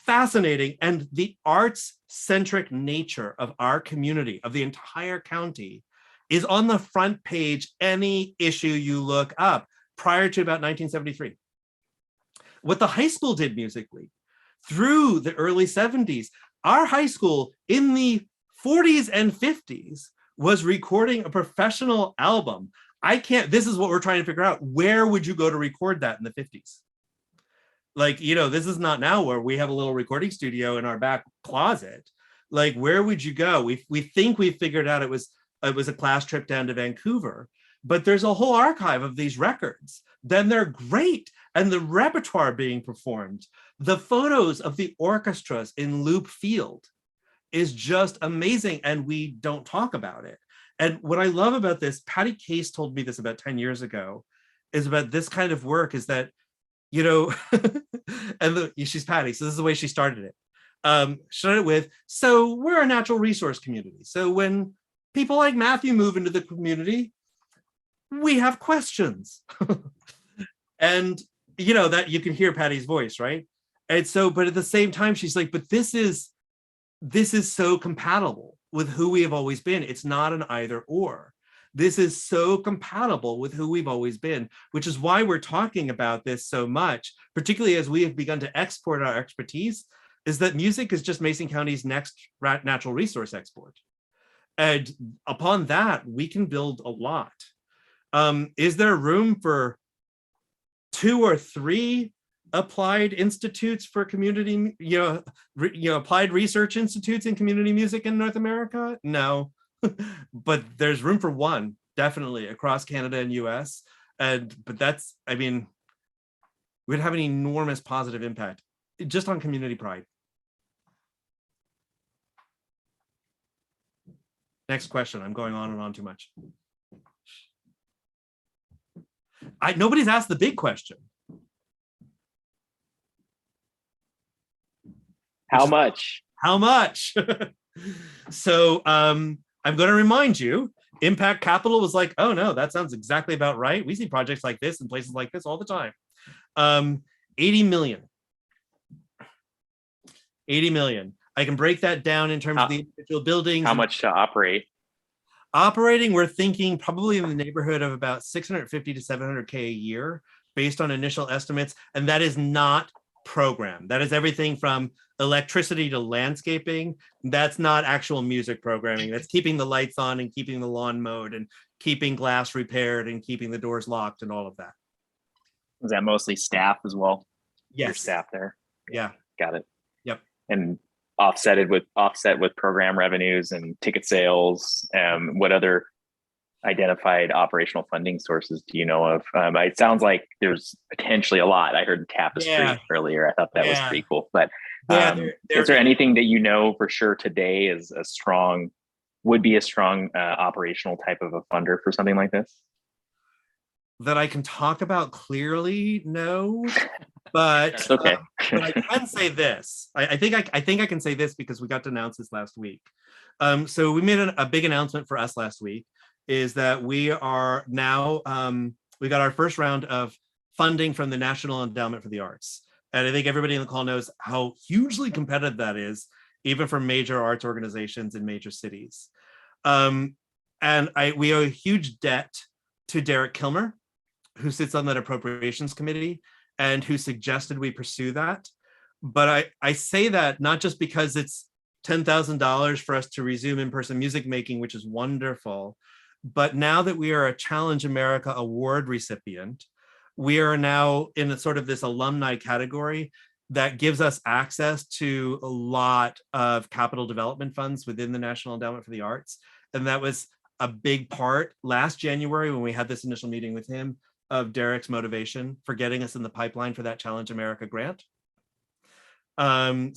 fascinating. And the arts-centric nature of our community, of the entire county, is on the front page any issue you look up prior to about 1973. What the high school did musically through the early 70s, our high school in the 40s and 50s was recording a professional album. This is what we're trying to figure out. Where would you go to record that in the 50s? This is not now where we have a little recording studio in our back closet. Where would you go? We think we figured out it was a class trip down to Vancouver, but there's a whole archive of these records. Then they're great. And the repertoire being performed, the photos of the orchestras in Loop Field is just amazing. And we don't talk about it. And what I love about this, Patty Case told me this about 10 years ago, is about this kind of work is that, she's Patty, so this is the way she started it. Started with, so we're a natural resource community. So when people like Matthew move into the community, we have questions. And that you can hear Patty's voice, right? And so, but at the same time, she's like, but this is so compatible with who we have always been. It's not an either or. This is so compatible with who we've always been, which is why we're talking about this so much, particularly as we have begun to export our expertise, is that music is just Mason County's next natural resource export. And upon that, we can build a lot. Is there room for 2 or 3 applied institutes for community, applied research institutes in community music in North America? No, but there's room for 1, definitely, across Canada and US. But that's, we'd have an enormous positive impact just on community pride. Next question. I'm going on and on too much. Nobody's asked the big question. How much? How much? So I'm going to remind you, Impact Capital was like, oh no, that sounds exactly about right. We see projects like this in places like this all the time. 80 million. 80 million. I can break that down in terms of the individual buildings. How much to operate? Operating, we're thinking probably in the neighborhood of about 650 to 700K a year based on initial estimates. And that is not programmed. That is everything from electricity to landscaping. That's not actual music programming. That's keeping the lights on and keeping the lawn mowed and keeping glass repaired and keeping the doors locked and all of that. Is that mostly staff as well? Yes. Your staff there? Yeah. Got it. Yep. And offset with program revenues and ticket sales. What other identified operational funding sources do you know of? It sounds like there's potentially a lot. I heard Tapestry earlier. I thought that was pretty cool. But is there anything that you know for sure today is would be a strong operational type of a funder for something like this? That I can talk about clearly? No. But, okay. But I can say this. I think I can say this because we got to announce this last week. So we made a big announcement for us last week, is that we are now, we got our first round of funding from the National Endowment for the Arts. And I think everybody in the call knows how hugely competitive that is, even for major arts organizations in major cities. And we owe a huge debt to Derek Kilmer, who sits on that appropriations committee and who suggested we pursue that. But I say that not just because it's $10,000 for us to resume in-person music making, which is wonderful, but now that we are a Challenge America Award recipient, we are now in a sort of this alumni category that gives us access to a lot of capital development funds within the National Endowment for the Arts. And that was a big part last January when we had this initial meeting with him of Derek's motivation for getting us in the pipeline for that Challenge America grant. And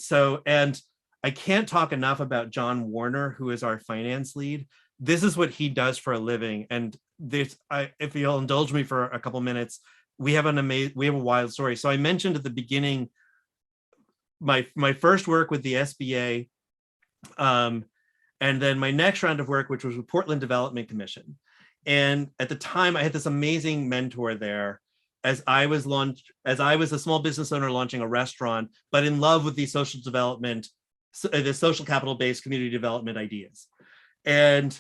I can't talk enough about John Warner, who is our finance lead. This is what he does for a living. And this, if you'll indulge me for a couple minutes, we have a wild story. So I mentioned at the beginning, my first work with the SBA, and then my next round of work, which was with Portland Development Commission. And at the time, I had this amazing mentor there as I was a small business owner launching a restaurant, but in love with the social development, the social capital-based community development ideas. And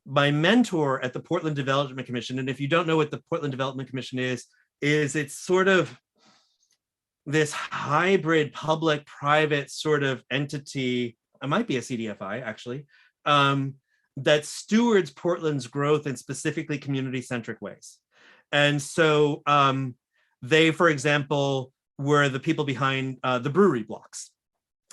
my mentor at the Portland Development Commission, and if you don't know what the Portland Development Commission is it's sort of this hybrid public-private sort of entity. It might be a CDFI actually, that stewards Portland's growth in specifically community-centric ways. And so they, for example, were the people behind the brewery blocks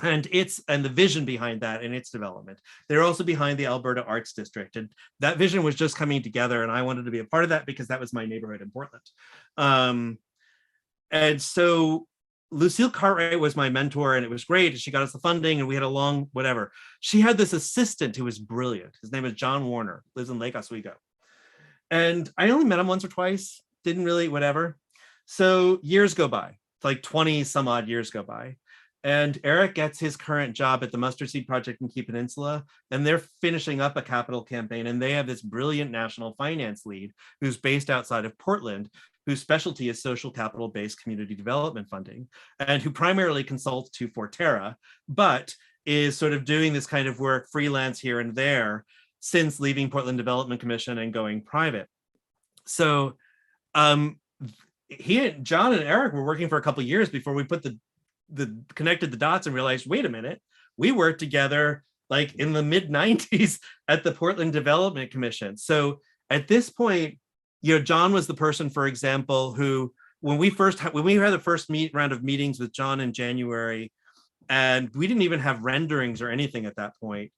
and the vision behind that and its development. They're also behind the Alberta Arts District. And that vision was just coming together. And I wanted to be a part of that because that was my neighborhood in Portland. And so Lucille Cartwright was my mentor and it was great. She got us the funding and we had a long whatever. She had this assistant who was brilliant. His name is John Warner, lives in Lake Oswego. And I only met him once or twice, didn't really, whatever. So years go by, like 20 some odd years go by. And Eric gets his current job at the Mustard Seed Project in Key Peninsula, and they're finishing up a capital campaign. And they have this brilliant national finance lead who's based outside of Portland, whose specialty is social capital-based community development funding, and who primarily consults to Forterra, but is sort of doing this kind of work freelance here and there since leaving Portland Development Commission and going private. So John and Eric were working for a couple of years before we put connected the dots and realized, wait a minute, we worked together like in the mid 90s at the Portland Development Commission. So at this point, John was the person, for example, who when we had the first round of meetings with John in January, and we didn't even have renderings or anything at that point,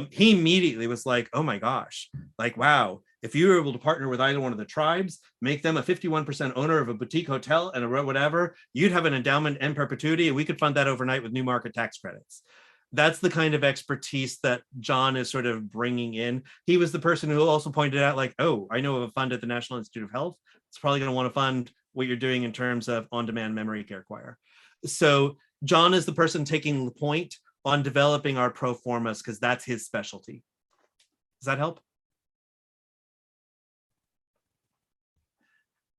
he immediately was like, oh my gosh, like, wow, if you were able to partner with either one of the tribes, make them a 51% owner of a boutique hotel and a whatever, you'd have an endowment in perpetuity and we could fund that overnight with new market tax credits. That's the kind of expertise that John is sort of bringing in. He was the person who also pointed out like, oh, I know of a fund at the National Institute of Health. It's probably going to want to fund what you're doing in terms of on-demand memory care choir. So John is the person taking the point on developing our pro formas because that's his specialty. Does that help?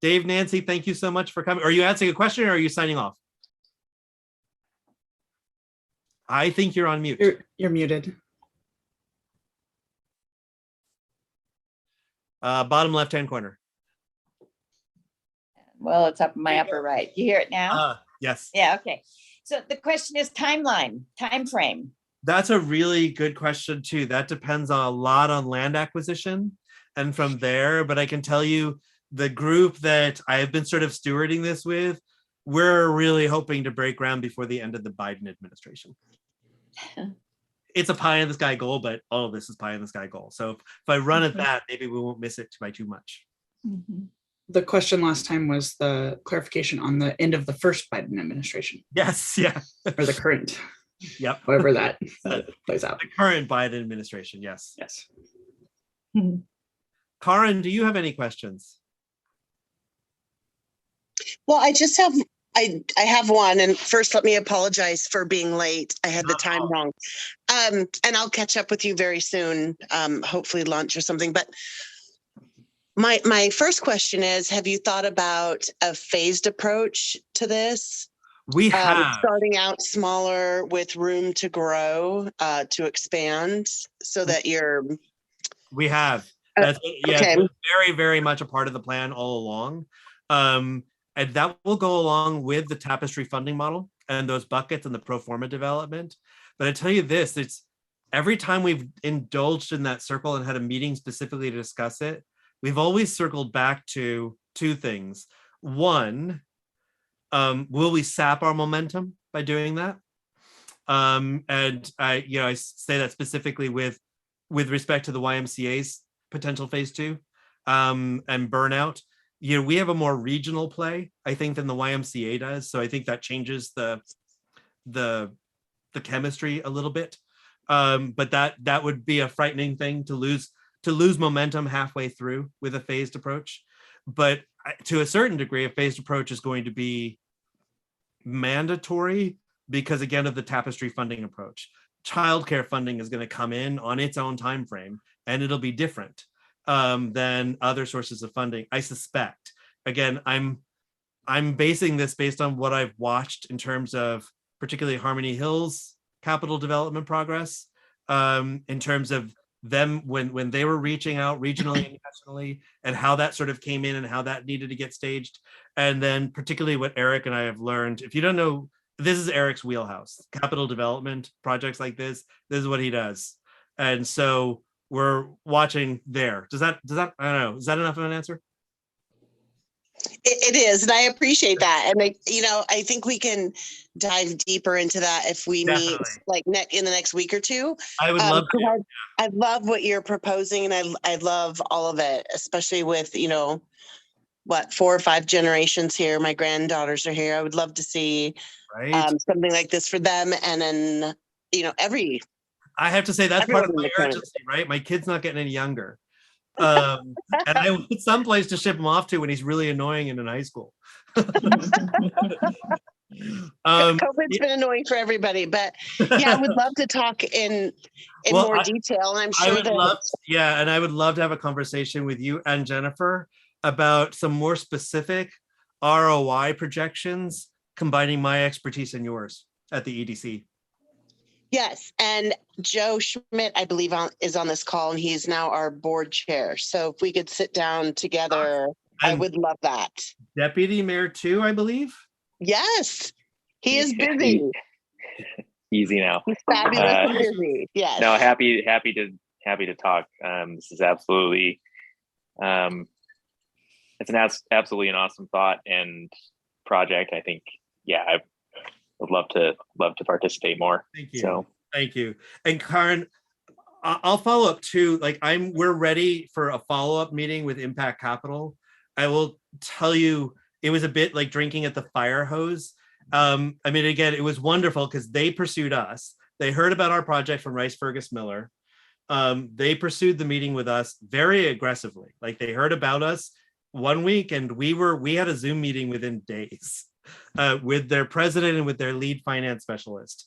Dave, Nancy, thank you so much for coming. Are you asking a question or are you signing off? I think you're on mute. You're muted. Bottom left-hand corner. Well, it's up in my upper right. You hear it now? Yes. Yeah, okay. So the question is timeline, time frame. That's a really good question too. That depends a lot on land acquisition and from there, but I can tell you the group that I have been sort of stewarding this with, we're really hoping to break ground before the end of the Biden administration. It's a pie in the sky goal, but all of this is pie in the sky goal. So if I run at that, maybe we won't miss it by too much. Mm-hmm. The question last time was the clarification on the end of the first Biden administration. Yes, yeah. Or the current. Yep. However that plays out. The current Biden administration, yes. Yes. Karin, do you have any questions? Well, I just have, I have one. And first, let me apologize for being late. I had the time wrong. And I'll catch up with you very soon, hopefully lunch or something. But My first question is, have you thought about a phased approach to this? We have. Starting out smaller with room to grow, to expand so that you're, We have. Uh, That's yeah, okay. it's very, very much a part of the plan all along. And that will go along with the tapestry funding model and those buckets and the pro forma development. But I tell you this, it's every time we've indulged in that circle and had a meeting specifically to discuss it, we've always circled back to two things. One, will we sap our momentum by doing that? And I say that specifically with respect to the YMCA's potential phase 2 and burnout. We have a more regional play, I think, than the YMCA does. So I think that changes the chemistry a little bit. But that would be a frightening thing to lose momentum halfway through with a phased approach. But to a certain degree, a phased approach is going to be mandatory because, again, of the tapestry funding approach. Childcare funding is going to come in on its own time frame, and it'll be different than other sources of funding, I suspect. Again, I'm basing this based on what I've watched in terms of particularly Harmony Hills capital development progress, in terms of them when they were reaching out regionally and nationally, and how that sort of came in and how that needed to get staged. And then particularly what Eric and I have learned, if you don't know, this is Eric's wheelhouse, capital development projects like this is what he does. And so we're watching there. Does that, I don't know, is that enough of an answer? it is, and I appreciate that. And I think we can dive deeper into that if we meet like in the next week or two. I would love to. I love what you're proposing, and I love all of it, especially with 4 or 5 generations here. My granddaughters are here. I would love to see something like this for them, and then I have to say that's part of my urgency, right? My kid's not getting any younger. And I want someplace to ship him off to when he's really annoying and in high school. COVID's been annoying for everybody, but I would love to talk in more detail. And I'm sure and I would love to have a conversation with you and Jennifer about some more specific ROI projections, combining my expertise and yours at the EDC. Yes, and Joe Schmidt, I believe, is on this call, and he's now our board chair. So if we could sit down together, I would love that. Deputy Mayor too, I believe. Yes, he is busy. Easy now. He's fabulous and busy. Yes. No, happy to talk. This is absolutely, it's absolutely an awesome thought and project. I think, I would love to participate more. Thank you. So thank you. And Karen, I'll follow up too. Like we're ready for a follow-up meeting with Impact Capital. I will tell you, it was a bit like drinking at the fire hose. Again, it was wonderful because they pursued us. They heard about our project from Rice Fergus Miller. They pursued the meeting with us very aggressively. Like they heard about us 1 week, and we had a Zoom meeting within days. With their president and with their lead finance specialist.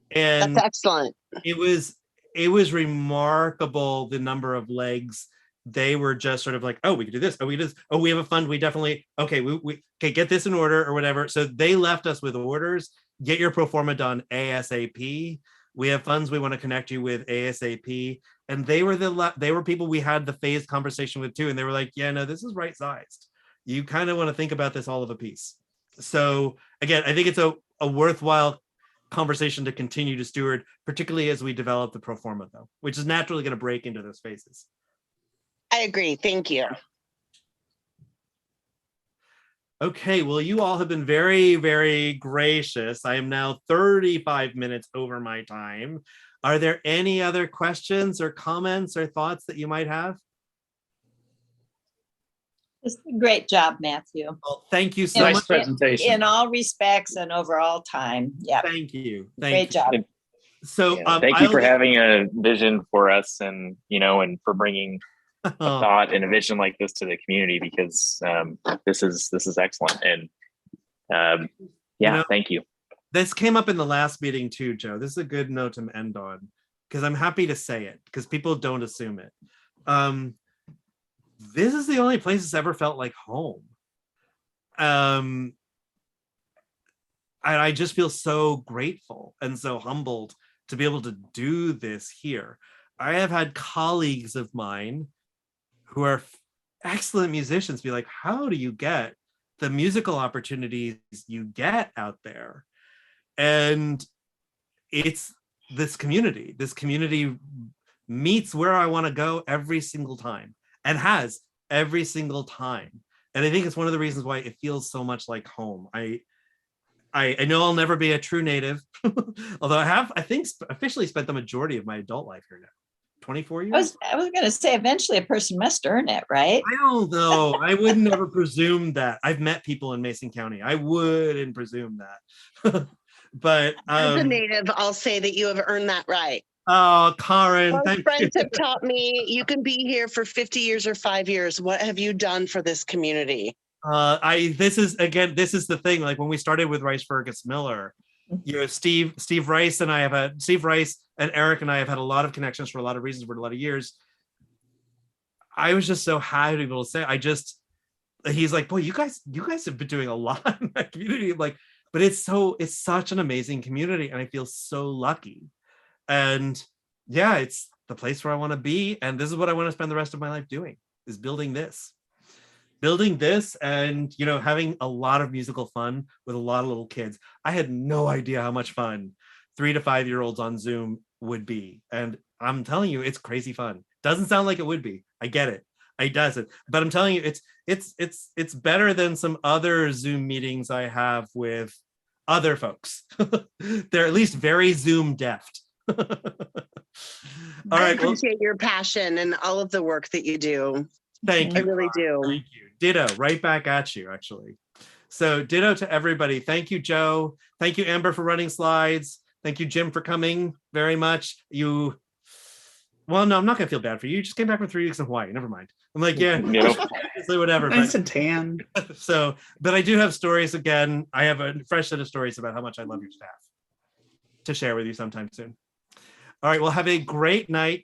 And that's excellent. It was remarkable the number of legs. They were just sort of like, oh, we could do this. Oh, we could do this. Oh, we have a fund. We definitely, okay, we okay, get this in order or whatever. So they left us with orders. Get your pro forma done ASAP. We have funds we want to connect you with ASAP. And they were people we had the phased conversation with too. And they were like, yeah, no, this is right sized. You kind of want to think about this all of a piece. So again, I think it's a worthwhile conversation to continue to steward, particularly as we develop the pro forma though, which is naturally going to break into those phases. I agree. Thank you. Okay, well, you all have been very, very gracious. I am now 35 minutes over my time. Are there any other questions or comments or thoughts that you might have? Great job, Matthew. Well, thank you so Nice much. presentation. In all respects and overall time. Yeah. Thank you. Great job. So thank you for having a vision for us, and and for bringing a thought and a vision like this to the community, because this is excellent. And thank you. This came up in the last meeting too, Joe. This is a good note to end on, because I'm happy to say it because people don't assume it. this is the only place it's ever felt like home. And I just feel so grateful and so humbled to be able to do this here. I have had colleagues of mine who are excellent musicians be like, how do you get the musical opportunities you get out there? And it's this community meets where I want to go every single time, and has every single time. And I think it's one of the reasons why it feels so much like home. I know I'll never be a true native, although I think officially spent the majority of my adult life here now. 24 years? I was gonna say, eventually a person must earn it, right? I don't know. I would never presume that. I've met people in Mason County. I wouldn't presume that. But As a native, I'll say that you have earned that right. oh, Karen, Most thank friends you. have taught me you can be here for 50 years or 5 years. What have you done for this community? This is the thing. Like when we started with Rice Fergus Miller, you know, Steve Rice and Steve Rice and Eric and I have had a lot of connections for a lot of reasons for a lot of years. I was just so happy to be able to say, he's like, boy, you guys have been doing a lot in that community. I'm like, but it's such an amazing community, and I feel so lucky. And yeah, it's the place where I want to be, and this is what I want to spend the rest of my life doing, is building this, and, you know, having a lot of musical fun with a lot of little kids. I had no idea how much fun 3 to 5 year olds on Zoom would be, and I'm telling you, it's crazy fun. Doesn't sound like it would be. I get it. It doesn't, but I'm telling you, it's better than some other Zoom meetings I have with other folks. They're at least very Zoom deft. All I right. Well, appreciate your passion and all of the work that you do. thank I you. really do. Thank you. Ditto. Right back at you, actually. So ditto to everybody. Thank you, Joe. Thank you, Amber, for running slides. Thank you, Jim, for coming very much. Well, no, I'm not gonna feel bad for you. You just came back from 3 weeks in Hawaii. Never mind. I'm like, yeah, whatever. Nice and tan. So, but I do have stories again. I have a fresh set of stories about how much I love your staff to share with you sometime soon. All right, well, have a great night.